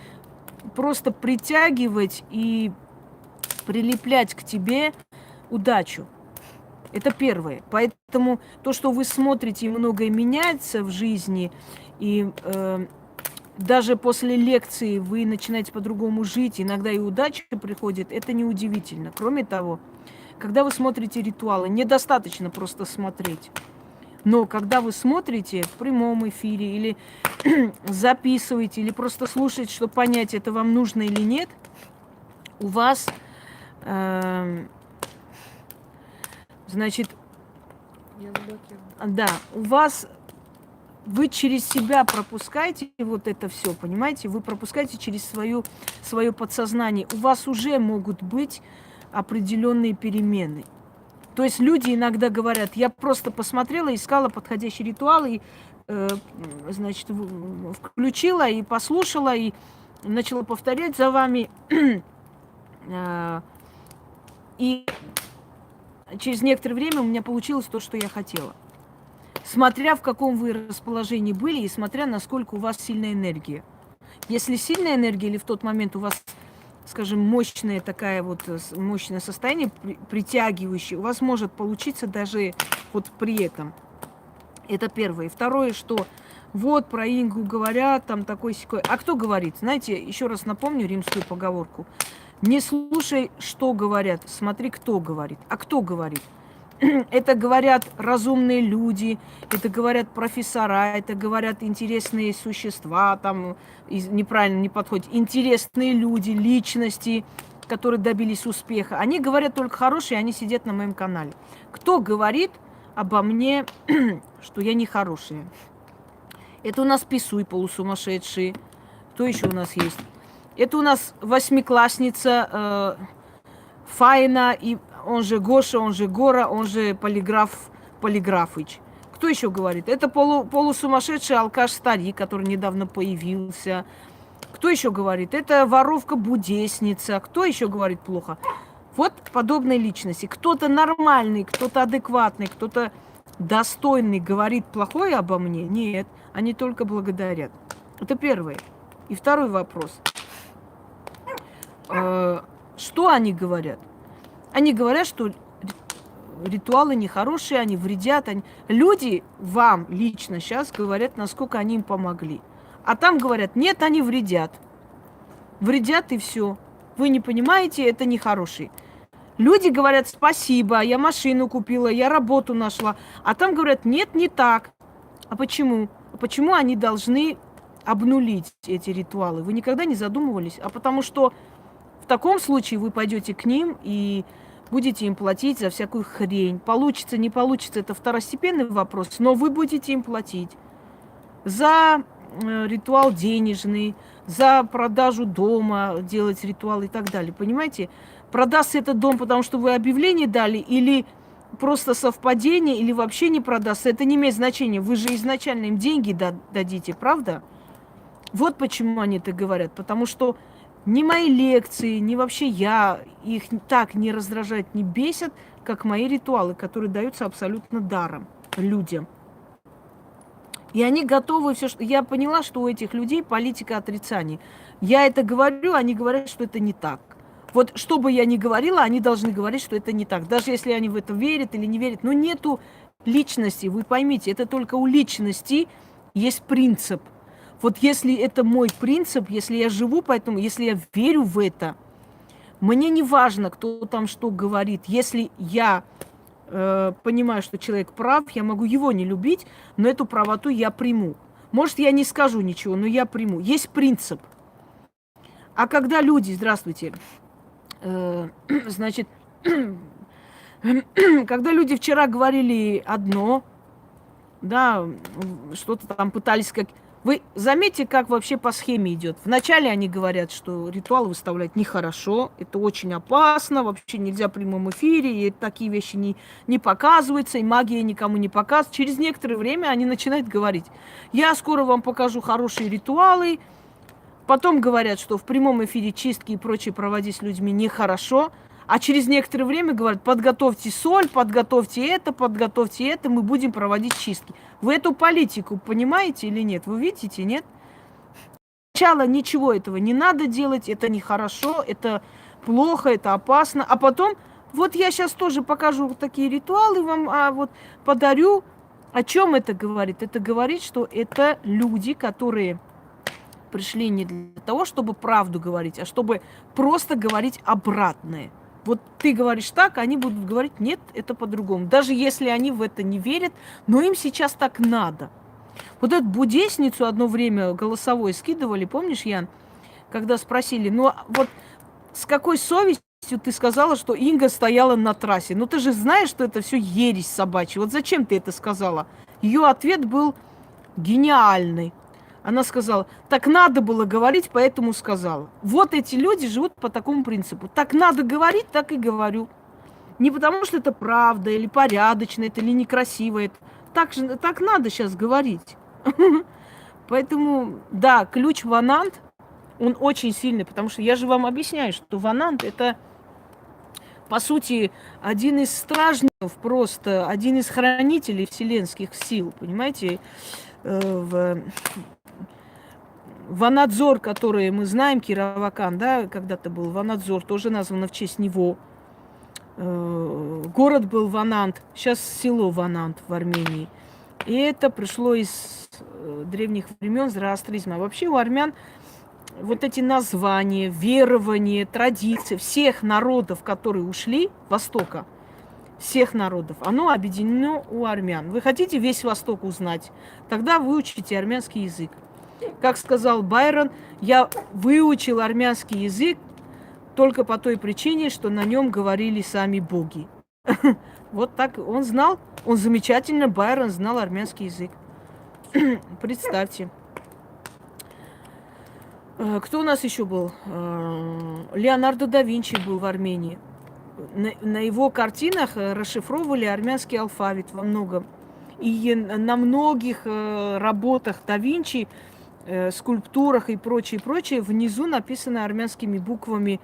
просто притягивать и прилеплять к тебе удачу. Это первое. Поэтому то, что вы смотрите, и многое меняется в жизни, и даже после лекции вы начинаете по-другому жить, иногда и удача приходит, это неудивительно. Кроме того, когда вы смотрите ритуалы, недостаточно просто смотреть. Но когда вы смотрите в прямом эфире или записываете, или просто слушаете, чтобы понять, это вам нужно или нет, у вас... Значит, да, у вас, вы через себя пропускаете вот это все, понимаете? Вы пропускаете через свое подсознание. У вас уже могут быть определенные перемены. То есть люди иногда говорят, я просто посмотрела, искала подходящий ритуал, и, значит, включила и послушала, и начала повторять за вами. И через некоторое время у меня получилось то, что я хотела. Смотря в каком вы расположении были, и смотря, насколько у вас сильная энергия. Если сильная энергия, или в тот момент у вас, скажем, мощное такое вот мощное состояние, притягивающее, у вас может получиться даже вот при этом. Это первое. И второе, что вот про Ингу говорят, там такой-сякой. А кто говорит? Знаете, еще раз напомню римскую поговорку. Не слушай, что говорят, смотри, кто говорит. А кто говорит? Это говорят разумные люди, это говорят профессора, это говорят интересные существа, там неправильно не подходит, интересные люди, личности, которые добились успеха. Они говорят только хорошие, они сидят на моем канале. Кто говорит обо мне, что я не хорошая? Это у нас Писуй полусумасшедшие. Кто еще у нас есть? Это у нас восьмиклассница Фаина, и он же Гоша, он же Гора, он же Полиграфыч. Кто еще говорит? Это полусумасшедший алкаш-старик, который недавно появился. Кто еще говорит? Это воровка-будесница. Кто еще говорит плохо? Вот подобные личности. Кто-то нормальный, кто-то адекватный, кто-то достойный говорит плохое обо мне? Нет, они только благодарят. Это первое. И второй вопрос. Что они говорят? Они говорят, что ритуалы нехорошие, они вредят. Люди вам лично сейчас говорят, насколько они им помогли. А там говорят, нет, они вредят. Вредят и все. Вы не понимаете, это нехорошие. Люди говорят, спасибо, я машину купила, я работу нашла. А там говорят, нет, не так. А почему? Почему они должны обнулить эти ритуалы? Вы никогда не задумывались? А потому что в таком случае вы пойдете к ним и будете им платить за всякую хрень. Получится, не получится, это второстепенный вопрос, но вы будете им платить за ритуал денежный, за продажу дома, делать ритуал и так далее. Понимаете? Продастся этот дом, потому что вы объявление дали, или просто совпадение, или вообще не продастся. Это не имеет значения. Вы же изначально им деньги дадите, правда? Вот почему они это говорят. Потому что ни мои лекции, ни вообще я их так не раздражают, не бесят, как мои ритуалы, которые даются абсолютно даром людям. И они готовы все, что... Я поняла, что у этих людей политика отрицания. Я это говорю, они говорят, что это не так. Вот что бы я ни говорила, они должны говорить, что это не так. Даже если они в это верят или не верят. Но нету личности, вы поймите, это только у личности есть принцип. Вот если это мой принцип, если я живу поэтому, если я верю в это, мне не важно, кто там что говорит. Если я понимаю, что человек прав, я могу его не любить, но эту правоту я приму. Может, я не скажу ничего, но я приму. Есть принцип. А когда люди, здравствуйте, значит, когда люди вчера говорили одно, да, что-то там пытались как... Вы заметьте, как вообще по схеме идет. Вначале они говорят, что ритуал выставлять нехорошо, это очень опасно, вообще нельзя в прямом эфире, и такие вещи не показываются, и магия никому не показывает. Через некоторое время они начинают говорить, я скоро вам покажу хорошие ритуалы. Потом говорят, что в прямом эфире чистки и прочее проводить с людьми нехорошо. А через некоторое время говорят, подготовьте соль, подготовьте это, мы будем проводить чистки. Вы эту политику понимаете или нет? Вы видите, нет? Сначала ничего этого не надо делать, это нехорошо, это плохо, это опасно. А потом, вот я сейчас тоже покажу такие ритуалы вам, вот подарю. О чем это говорит? Это говорит, что это люди, которые пришли не для того, чтобы правду говорить, а чтобы просто говорить обратное. Вот ты говоришь так, они будут говорить, нет, это по-другому. Даже если они в это не верят, но им сейчас так надо. Вот эту будесницу одно время голосовой скидывали, помнишь, Ян? Когда спросили, ну вот с какой совестью ты сказала, что Инга стояла на трассе? Ну ты же знаешь, что это все ересь собачья. Вот зачем ты это сказала? Ее ответ был гениальный. Она сказала, так надо было говорить, поэтому сказала. Вот эти люди живут по такому принципу. Так надо говорить, так и говорю. Не потому, что это правда, или порядочно, это или некрасиво. Это. Так надо сейчас говорить. Поэтому, да, ключ Ванант, он очень сильный, потому что я же вам объясняю, что Ванант это, по сути, один из стражников, просто один из хранителей вселенских сил, понимаете? Ванадзор, который мы знаем, Кировакан, да, когда-то был Ванадзор, тоже названо в честь него. Город был Ванант, сейчас село Ванант в Армении. И это пришло из древних времен зороастризма. Вообще у армян вот эти названия, верования, традиции всех народов, которые ушли с Востока, всех народов, оно объединено у армян. Вы хотите весь Восток узнать? Тогда выучите армянский язык. Как сказал Байрон, я выучил армянский язык только по той причине, что на нем говорили сами боги. Вот так он знал, он замечательно, Байрон знал армянский язык. Представьте. Кто у нас еще был? Леонардо да Винчи был в Армении. На его картинах расшифровывали армянский алфавит во многом. И на многих работах да Винчи, скульптурах и прочее, внизу написаны армянскими буквами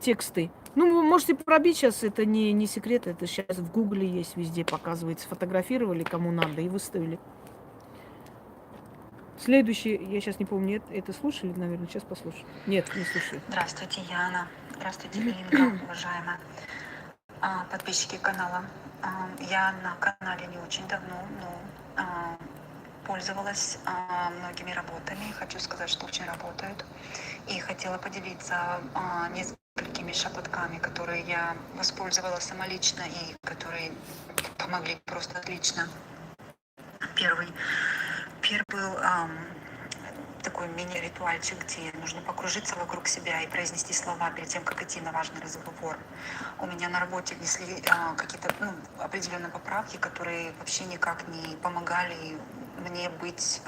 тексты. Ну, вы можете пробить сейчас, это не секрет, это сейчас в Гугле есть, везде показывается. Сфотографировали кому надо и выставили. Следующий, я сейчас не помню, это слушали, наверное, сейчас послушаю. Нет, не слушали. Здравствуйте, Яна. Здравствуйте, Инга, уважаемая. Подписчики канала. Я на канале не очень давно, но пользовалась многими работами. Хочу сказать, что очень работают. И хотела поделиться несколькими шепотками, которые я воспользовалась самолично и которые помогли просто отлично. Первый был такой мини-ритуальчик, где нужно покружиться вокруг себя и произнести слова перед тем, как идти на важный разговор. У меня на работе внесли какие-то определенные поправки, которые вообще никак не помогали мне быть,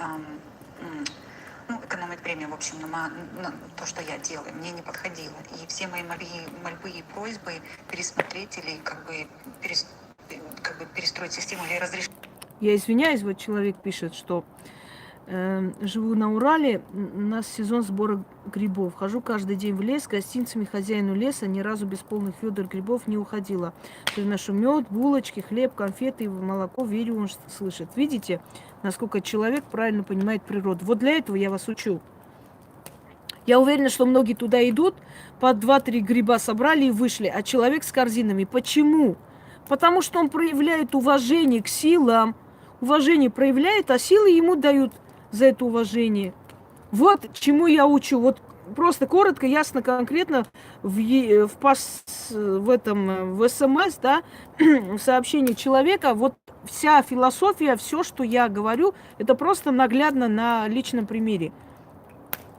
экономить время, в общем, на то, что я делаю. Мне не подходило. И все мои мольбы и просьбы пересмотреть или как бы перестроить систему или разрешить. Я извиняюсь, вот человек пишет, что живу на Урале, у нас сезон сбора грибов. Хожу каждый день в лес с гостинцами, хозяину леса ни разу без полных ведер грибов не уходила. Приношу мед, булочки, хлеб, конфеты, молоко, верю, он слышит. Видите, насколько человек правильно понимает природу. Вот для этого я вас учу. Я уверена, что многие туда идут, по 2-3 гриба собрали и вышли, а человек с корзинами. Почему? Потому что он проявляет уважение к силам. Уважение проявляет, а силы ему дают за это уважение. Вот чему я учу. Вот просто коротко, ясно, конкретно в СМС, да, в сообщении человека, вот вся философия, все, что я говорю, это просто наглядно на личном примере.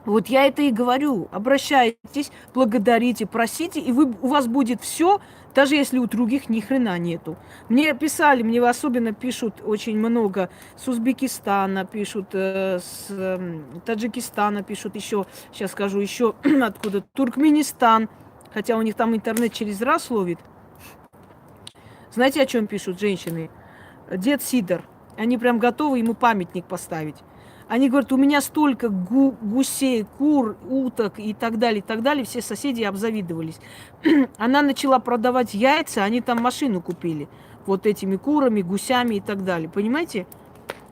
Вот я это и говорю. Обращайтесь, благодарите, просите, и у вас будет все, даже если у других ни хрена нету. Мне писали, мне особенно пишут очень много с Узбекистана, пишут с Таджикистана, пишут еще, сейчас скажу, еще откуда, Туркменистан, хотя у них там интернет через раз ловит. Знаете, о чем пишут женщины? Дед Сидор. Они прям готовы ему памятник поставить. Они говорят, у меня столько гусей, кур, уток и так далее, все соседи обзавидовались. Она начала продавать яйца, они там машину купили. Вот этими курами, гусями и так далее. Понимаете?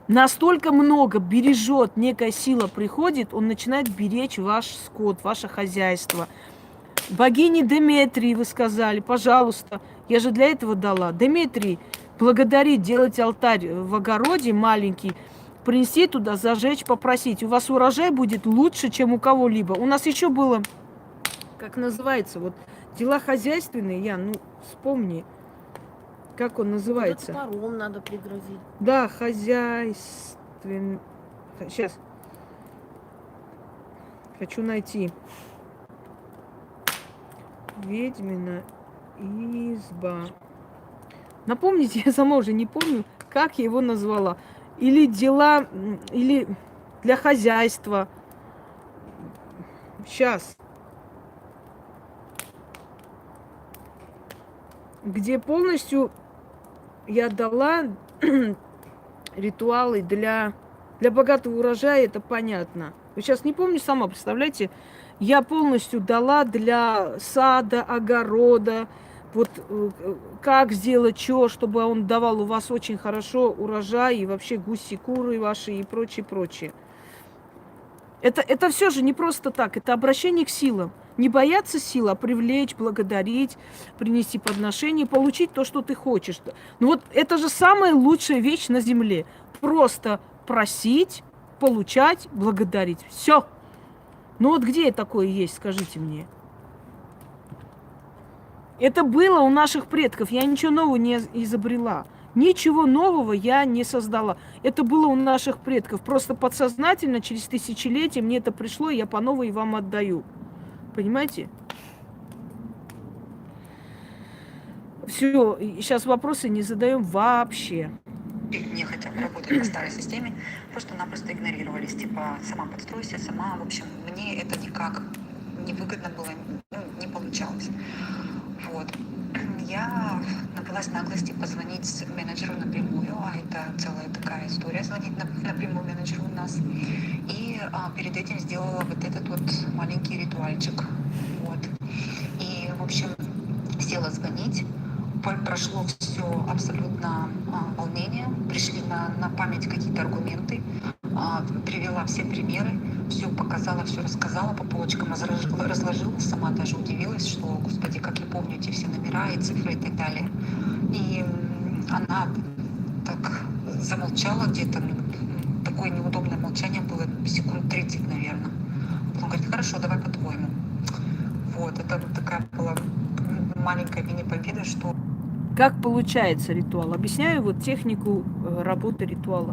Настолько много бережет, некая сила приходит, он начинает беречь ваш скот, ваше хозяйство. Богине Деметрии вы сказали, пожалуйста, я же для этого дала. Деметрии, благодарить, делать алтарь в огороде маленький, принести туда, зажечь, попросить. У вас урожай будет лучше, чем у кого-либо. У нас еще было, как называется, вот дела хозяйственные, вспомни, как он называется. Топором надо пригрозить. Да, хозяйственный. Сейчас. Хочу найти. Ведьмина изба. Напомните, я сама уже не помню, как я его назвала. Или дела, или для хозяйства. Сейчас. Где полностью я дала ритуалы для богатого урожая, это понятно. Вы сейчас не помню сама, представляете, я полностью дала для сада, огорода, вот как сделать что, чтобы он давал у вас очень хорошо урожай, и вообще гуси, куры ваши и прочее, прочее. Это все же не просто так, это обращение к силам. Не бояться сил, а привлечь, благодарить, принести подношение, получить то, что ты хочешь. Ну вот это же самая лучшая вещь на земле. Просто просить, получать, благодарить. Все. Ну вот где такое есть, скажите мне? Это было у наших предков. Я ничего нового не изобрела. Ничего нового я не создала. Это было у наших предков. Просто подсознательно, через тысячелетия мне это пришло, и я по новой вам отдаю. Понимаете? Все, сейчас вопросы не задаем вообще. Не хотят работать по старой системе, просто-напросто игнорировались. Типа, сама подстройся, сама. В общем, мне это никак не выгодно было, не получалось. Вот. Я набралась наглости позвонить менеджеру напрямую, а это целая такая история, звонить напрямую менеджеру у нас. И перед этим сделала вот этот вот маленький ритуальчик. Вот. И, в общем, села звонить. Прошло все абсолютно волнение, пришли на память какие-то аргументы, привела все примеры, все показала, все рассказала, по полочкам разложила, сама даже удивилась, что, господи, как я помню эти все номера и цифры и так далее. И она так замолчала где-то, такое неудобное молчание было, секунд 30, наверное. Потом говорит, хорошо, давай по-твоему. Вот, это вот такая была маленькая мини-победа, что... Как получается ритуал? Объясняю вот технику работы ритуала.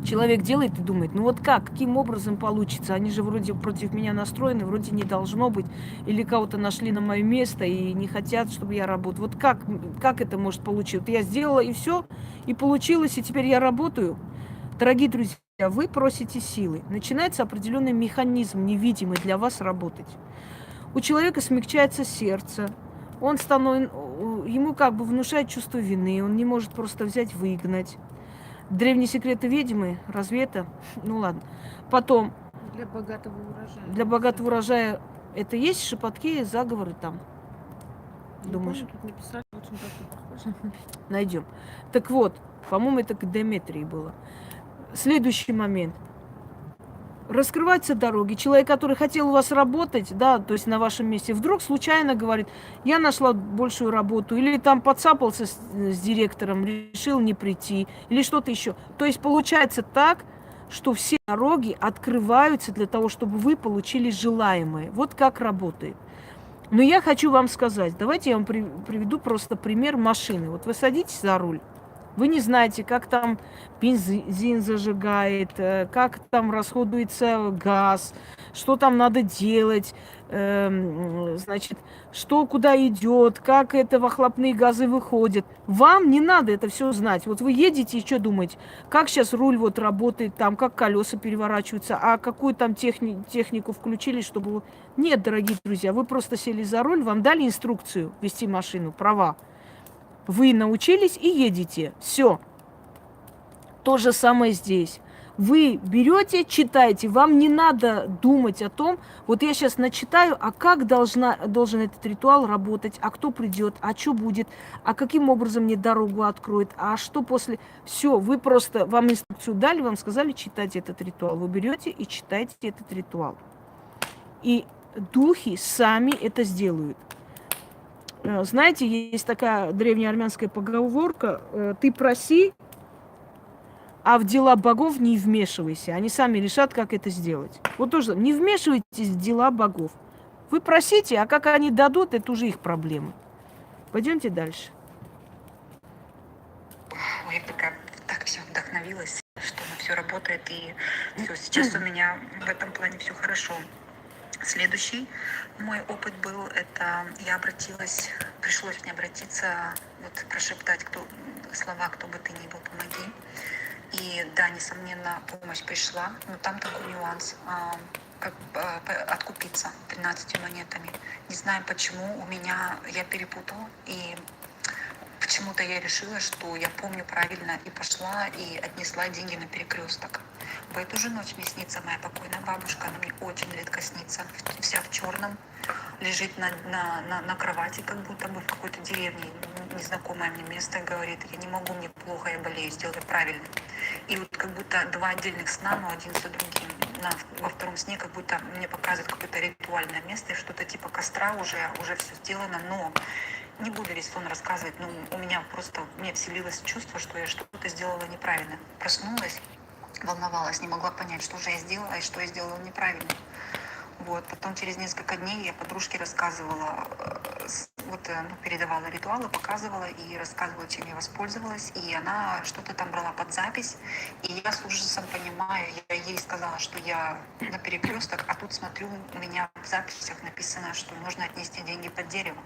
Человек делает и думает, ну вот как, каким образом получится? Они же вроде против меня настроены, вроде не должно быть. Или кого-то нашли на мое место и не хотят, чтобы я работал. Вот как это может получиться? Я сделала и все, и получилось, и теперь я работаю. Дорогие друзья, вы просите силы. Начинается определенный механизм, невидимый для вас работать. У человека смягчается сердце. Он ему как бы внушает чувство вины, он не может просто взять, выгнать. Древние секреты ведьмы, разве это? Ну ладно. Потом. Для богатого урожая. Для богатого урожая это есть шепотки, заговоры там? Не Думаешь? помню, тут написали, очень похоже. Найдем. Так вот, по-моему, это к Деметрии было. Следующий момент. Раскрываются дороги. Человек, который хотел у вас работать, да, то есть на вашем месте, вдруг случайно говорит, я нашла большую работу, или там подцапался с директором, решил не прийти, или что-то еще. То есть получается так, что все дороги открываются для того, чтобы вы получили желаемое. Вот как работает. Но я хочу вам сказать, давайте я вам приведу просто пример машины. Вот вы садитесь за руль, вы не знаете, как там бензин зажигает, как там расходуется газ, что там надо делать, значит, что куда идет, как это выхлопные газы выходят. Вам не надо это все знать. Вот вы едете и что думаете? Как сейчас руль вот работает там, как колеса переворачиваются, а какую там технику включили, чтобы... Нет, дорогие друзья, вы просто сели за руль, вам дали инструкцию вести машину, права. Вы научились и едете. Все. То же самое здесь. Вы берете, читаете, вам не надо думать о том, вот я сейчас начитаю, а как должен этот ритуал работать, а кто придет, а что будет, а каким образом мне дорогу откроет, а что после... Все, вы просто, вам инструкцию дали, вам сказали читать этот ритуал. Вы берете и читаете этот ритуал. И духи сами это сделают. Знаете, есть такая древняя армянская поговорка, ты проси, а в дела богов не вмешивайся. Они сами решат, как это сделать. Вот тоже, не вмешивайтесь в дела богов. Вы просите, а как они дадут, это уже их проблемы. Пойдемте дальше. Ой, я такая так все вдохновилась, что все работает, и все, сейчас у меня в этом плане все хорошо. Следующий мой опыт был, это я пришлось мне обратиться, вот прошептать слова «Кто бы ты ни был, помоги». И да, несомненно, помощь пришла, но там такой нюанс. Откупиться 13 монетами. Не знаю почему, я перепутала, и почему-то я решила, что я помню правильно, и пошла и отнесла деньги на перекресток. В эту же ночь мне снится моя покойная бабушка, она мне очень редко снится, вся в черном, лежит на кровати, как будто бы в какой-то деревне, незнакомое мне место, и говорит: я не могу, мне плохо, я болею, сделай правильно. И вот как будто два отдельных сна, но один за другим. Во втором сне как будто мне показывают какое-то ритуальное место, и что-то типа костра, уже все сделано, но не буду весь сон рассказывать, но у меня просто, мне вселилось чувство, что я что-то сделала неправильно. Проснулась, волновалась, не могла понять, что же я сделала и что я сделала неправильно. Вот. Потом через несколько дней я подружке рассказывала, передавала ритуалы, показывала и рассказывала, чем я воспользовалась. И она что-то там брала под запись. И я с ужасом понимаю, я ей сказала, что я на перекресток, а тут смотрю, у меня в записях написано, что нужно отнести деньги под дерево.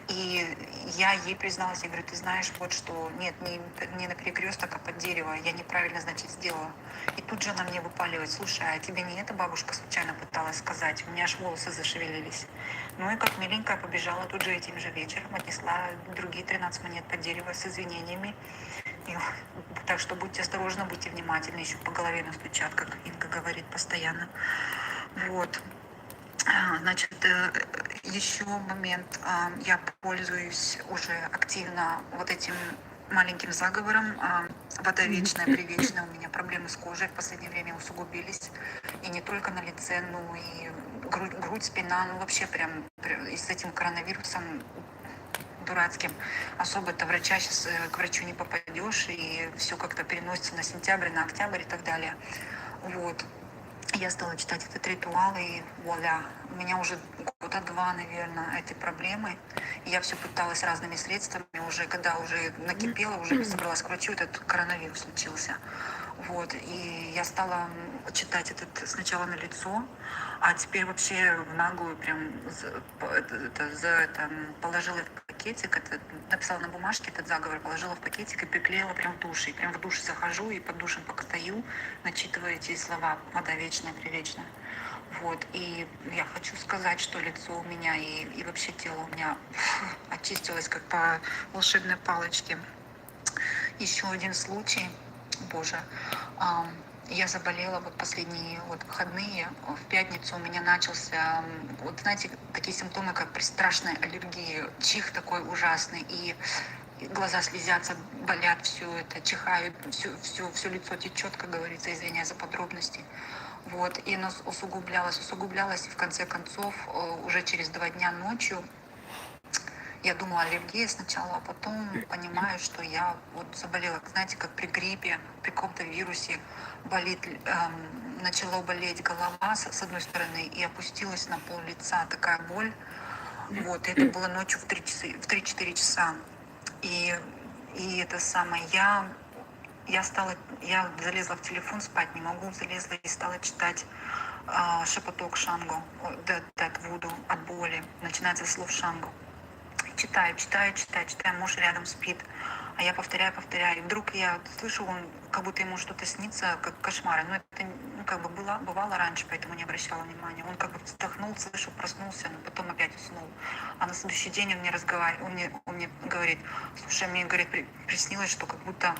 И я ей призналась, я говорю: ты знаешь, вот что, нет, не на перекресток, а под дерево, я неправильно, значит, сделала. И тут же она мне выпаливает: слушай, а тебе не эта бабушка случайно пыталась сказать? У меня аж волосы зашевелились. Ну и как миленькая побежала тут же этим же вечером, отнесла другие 13 монет под дерево с извинениями. Так что будьте осторожны, будьте внимательны, еще по голове настучат, как Инга говорит постоянно. Вот. Значит, еще момент. Я пользуюсь уже активно вот этим маленьким заговором. Вода вечная, привечная. У меня проблемы с кожей в последнее время усугубились. И не только на лице, но и грудь, спина. Ну вообще прям и с этим коронавирусом дурацким. Особо-то врача сейчас к врачу не попадешь, и все как-то переносится на сентябрь, на октябрь и так далее. Вот. Я стала читать этот ритуал, и вуаля, у меня уже года 2, наверное, эти проблемы. И я все пыталась разными средствами, уже когда уже накипела, уже собралась к врачу, этот коронавирус случился. Вот, и я стала читать этот сначала на лицо, а теперь вообще в наглую прям положила в пакетик, написала на бумажке этот заговор, положила в пакетик и приклеила прям в душе. И прям в душ захожу и под душем пока стою, начитываю эти слова: вода вечная, привечная. Вот, и я хочу сказать, что лицо у меня и вообще тело у меня очистилось как по волшебной палочке. Еще один случай, боже, я заболела вот последние выходные. В пятницу у меня начался, вот знаете, такие симптомы, как при страшной аллергии, чих такой ужасный, и глаза слезятся, болят, все это, чихают, все лицо течет, как говорится, извиняюсь за подробности. Вот, и оно усугублялось, и в конце концов, уже через 2 дня ночью, я думала, аллергия сначала, а потом понимаю, что я вот заболела, знаете, как при гриппе, при каком-то вирусе, начала болеть голова с одной стороны, и опустилась на пол лица такая боль. Вот, и это было ночью в 3-4 часа. И это самое, я залезла в телефон, спать не могу, залезла и стала читать шепоток Шангу, Dead Voodoo от боли, начинается со слов Шангу. Читаю, муж рядом спит, а я повторяю, и вдруг я слышу, он, как будто ему что-то снится, как кошмары, но это как бы бывало раньше, поэтому не обращала внимания. Он как бы вздохнул, слышу, проснулся, но потом опять уснул. А на следующий день он мне говорит: слушай, мне, говорит, приснилось, что как будто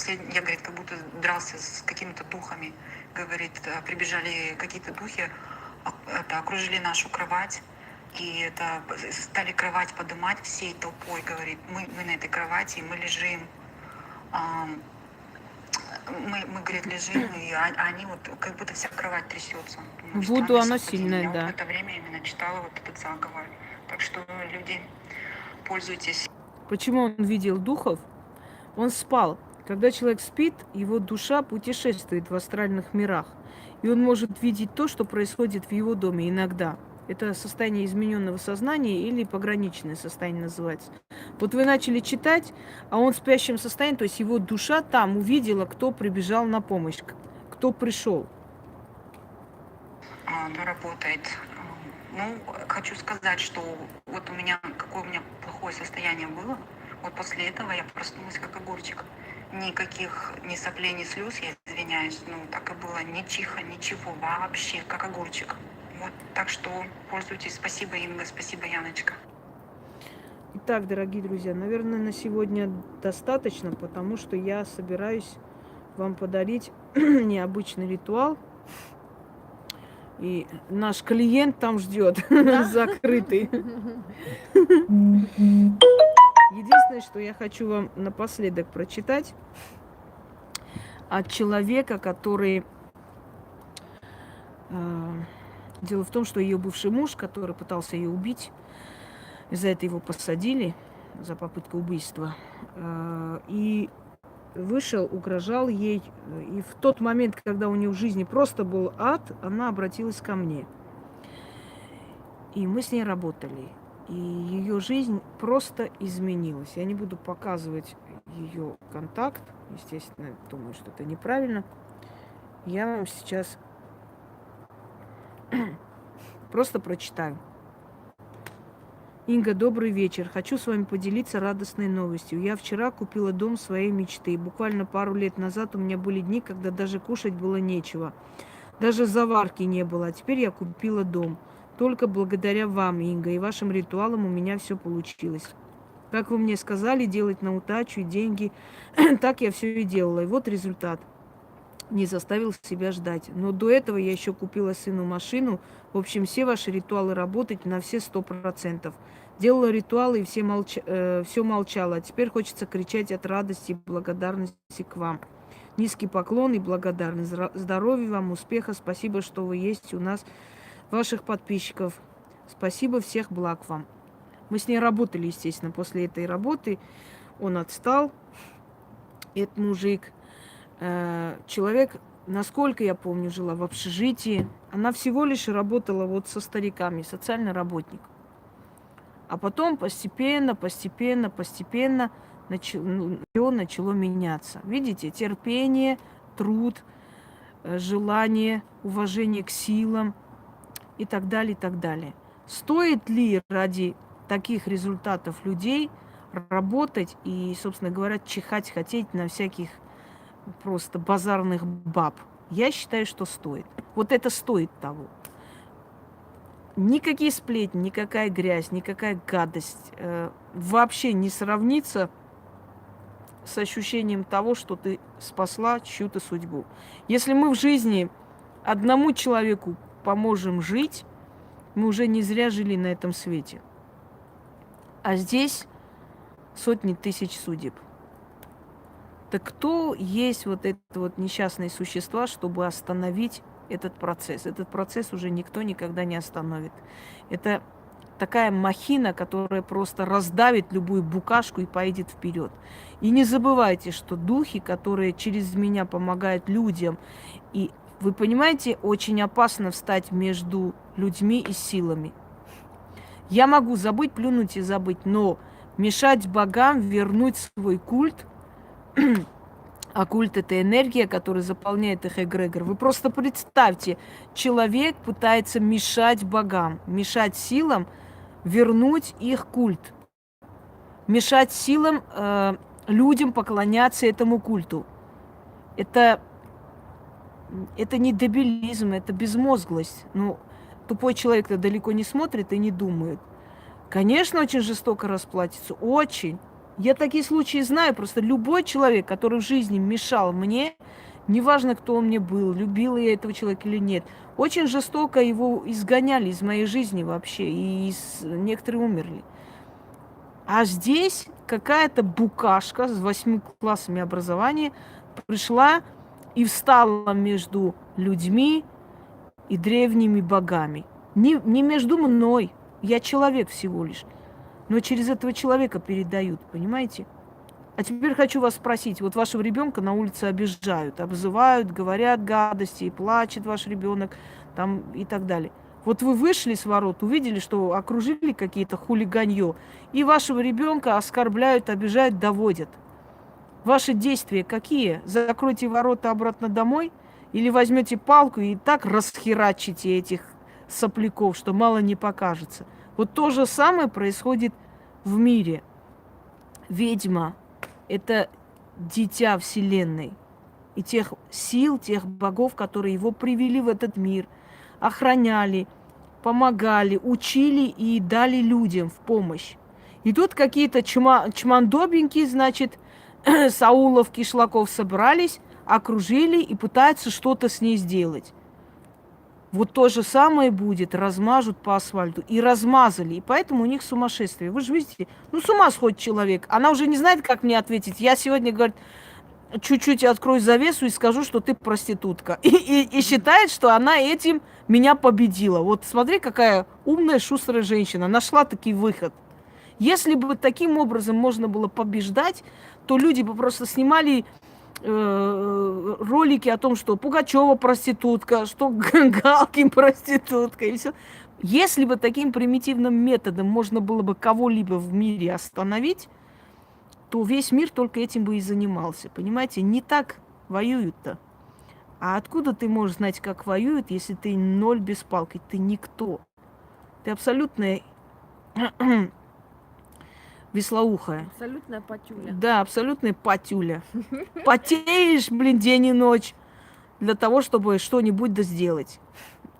я, говорит, как будто дрался с какими-то духами, говорит, прибежали какие-то духи, окружили нашу кровать, и стали кровать поднимать всей толпой, говорит, мы на этой кровати, мы лежим, мы, говорит, лежим, и они вот, как будто вся кровать трясется. Вуду оно сильное, я да. в это время именно читала вот этот заговор. Так что, люди, пользуйтесь. Почему он видел духов? Он спал. Когда человек спит, его душа путешествует в астральных мирах. И он может видеть то, что происходит в его доме иногда. Это состояние измененного сознания или пограничное состояние называется. Вот вы начали читать, а он в спящем состоянии, то есть его душа там увидела, кто прибежал на помощь, кто пришел. Да, работает. Ну, хочу сказать, что какое у меня плохое состояние было. Вот после этого я проснулась как огурчик. никаких ни соплей, ни слез, я извиняюсь, ну так и было, ни чиха, ничего, вообще, как огурчик. Вот, так что пользуйтесь. Спасибо, Инга, спасибо, Яночка. Итак, дорогие друзья, наверное, на сегодня достаточно, потому что я собираюсь вам подарить необычный ритуал. И наш клиент там ждет, закрытый. Единственное, что я хочу вам напоследок прочитать от человека, который... Дело в том, что ее бывший муж, который пытался ее убить, за это его посадили, за попытку убийства, и вышел, угрожал ей. И в тот момент, когда у нее в жизни просто был ад, она обратилась ко мне. И мы с ней работали. И ее жизнь просто изменилась. Я не буду показывать ее контакт. Естественно, думаю, что это неправильно. Я вам сейчас просто прочитаю. Инга, добрый вечер. Хочу с вами поделиться радостной новостью. Я вчера купила дом своей мечты. Буквально пару лет назад у меня были дни, когда даже кушать было нечего. Даже заварки не было. А теперь я купила дом. Только благодаря вам, Инга, и вашим ритуалам у меня все получилось. Как вы мне сказали, делать на удачу и деньги. Так я все и делала. И вот результат. Не заставил себя ждать. Но до этого я еще купила сыну машину. В общем, все ваши ритуалы работают на все 100%. Делала ритуалы и все молчала. А теперь хочется кричать от радости и благодарности к вам. Низкий поклон и благодарность. Здоровья вам, успеха. Спасибо, что вы есть у нас, ваших подписчиков. Спасибо, всех благ вам. Мы с ней работали, естественно. После этой работы он отстал. Этот мужик. Человек, насколько я помню, жила в общежитии. Она всего лишь работала вот со стариками, социальный работник. А потом постепенно начало меняться. Видите, терпение, труд, желание, уважение к силам и так далее, и так далее. Стоит ли ради таких результатов людей работать и, собственно говоря, чихать, хотеть на всяких просто базарных баб? Я считаю, что стоит. Вот это стоит того. Никакие сплетни, никакая грязь, никакая гадость вообще не сравнится с ощущением того, что ты спасла чью-то судьбу. Если мы в жизни одному человеку поможем жить, мы уже не зря жили на этом свете. А здесь сотни тысяч судеб. Так кто есть вот это вот несчастные существа, чтобы остановить этот процесс? Этот процесс уже никто никогда не остановит. Это такая махина, которая просто раздавит любую букашку и поедет вперед. И не забывайте, что духи, которые через меня помогают людям, и вы понимаете, очень опасно встать между людьми и силами. Я могу забыть, плюнуть и забыть, но мешать богам вернуть свой культ, а культ – это энергия, которая заполняет их эгрегор. Вы просто представьте, человек пытается мешать богам, мешать силам вернуть их культ, мешать силам людям поклоняться этому культу. Это не дебилизм, это безмозглость. Ну, тупой человек-то далеко не смотрит и не думает. Конечно, очень жестоко расплатится, очень. Я такие случаи знаю, просто любой человек, который в жизни мешал мне, неважно, кто он мне был, любила я этого человека или нет, очень жестоко его изгоняли из моей жизни вообще, и некоторые умерли. А здесь какая-то букашка с 8 классами образования пришла и встала между людьми и древними богами. Не между мной, я человек всего лишь. Но через этого человека передают, понимаете? А теперь хочу вас спросить, вот вашего ребенка на улице обижают, обзывают, говорят гадости, плачет ваш ребенок там и так далее. Вот вы вышли с ворот, увидели, что окружили какие-то хулиганье, и вашего ребенка оскорбляют, обижают, доводят. Ваши действия какие? Закройте ворота обратно домой или возьмете палку и так расхерачите этих сопляков, что мало не покажется. Вот то же самое происходит в мире. Ведьма – это дитя Вселенной и тех сил, тех богов, которые его привели в этот мир, охраняли, помогали, учили и дали людям в помощь. И тут какие-то чмандобенькие, значит, Саулов, Кишлаков собрались, окружили и пытаются что-то с ней сделать. Вот то же самое будет, размажут по асфальту. И размазали, и поэтому у них сумасшествие. Вы же видите, ну с ума сходит человек. Она уже не знает, как мне ответить. Я сегодня, говорит, чуть-чуть открою завесу и скажу, что ты проститутка. И считает, что она этим меня победила. Вот смотри, какая умная, шустрая женщина. Нашла таки выход. Если бы таким образом можно было побеждать, то люди бы просто снимали ролики о том, что Пугачева проститутка, что Галкин проститутка и все. Если бы таким примитивным методом можно было бы кого-либо в мире остановить, то весь мир только этим бы и занимался. Понимаете, не так воюют-то. А откуда ты можешь знать, как воюют, если ты ноль без палки? Ты никто. Ты абсолютная веслоухая. Абсолютная патюля. Да, абсолютная патюля. Потеешь, блин, день и ночь для того, чтобы что-нибудь да сделать.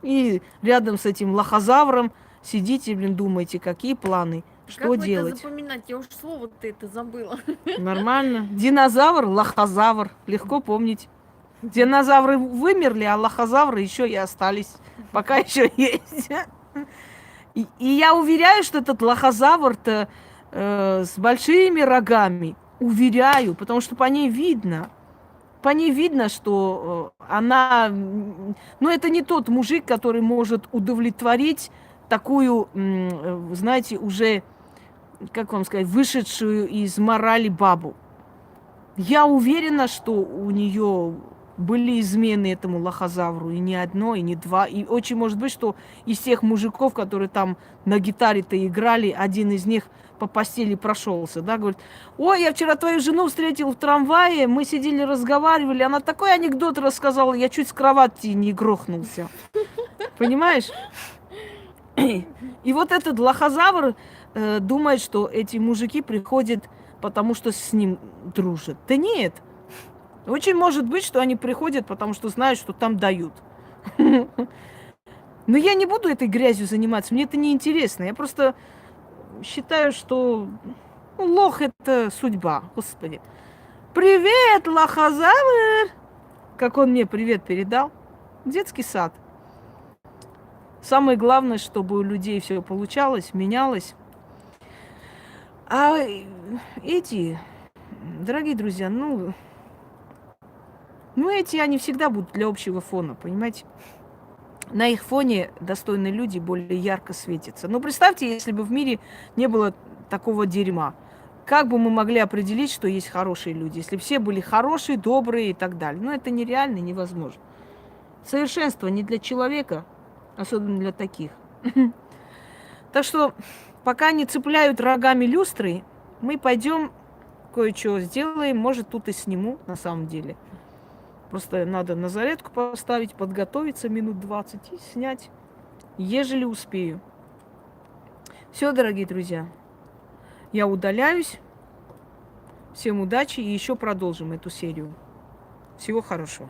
И рядом с этим лохозавром сидите, блин, думаете, какие планы, что как делать. Как запоминать? Я уж слово ты это забыла. Нормально. Динозавр, лохозавр. Легко помнить. Динозавры вымерли, а лохозавры еще и остались. Пока еще есть. И я уверяю, что этот лохозавр-то с большими рогами. Уверяю, потому что по ней видно. По ней видно, что она... Ну, это не тот мужик, который может удовлетворить такую, знаете, уже, как вам сказать, вышедшую из морали бабу. Я уверена, что у нее были измены этому лохозавру, и не одно, и не два. И очень может быть, что из тех мужиков, которые там на гитаре-то играли, один из них по постели прошелся, да, говорит: ой, я вчера твою жену встретил в трамвае, мы сидели, разговаривали, она такой анекдот рассказала, я чуть с кровати не грохнулся. Понимаешь? И вот этот лохозавр думает, что эти мужики приходят, потому что с ним дружат. Да нет. Очень может быть, что они приходят, потому что знают, что там дают. Но я не буду этой грязью заниматься, мне это не интересно. Я просто считаю, что лох – это судьба, господи. Привет, лохозавр! Как он мне привет передал. Детский сад. Самое главное, чтобы у людей все получалось, менялось. А эти, дорогие друзья, ну эти, они всегда будут для общего фона, понимаете? На их фоне достойные люди более ярко светятся. Но представьте, если бы в мире не было такого дерьма. Как бы мы могли определить, что есть хорошие люди, если все были хорошие, добрые и так далее? Ну, это нереально, невозможно. Совершенство не для человека, особенно для таких. Так что, пока не цепляют рогами люстры, мы пойдем кое-что сделаем. Может, тут и сниму, на самом деле. Просто надо на зарядку поставить, подготовиться минут 20 и снять, ежели успею. Все, дорогие друзья, я удаляюсь. Всем удачи и еще продолжим эту серию. Всего хорошего.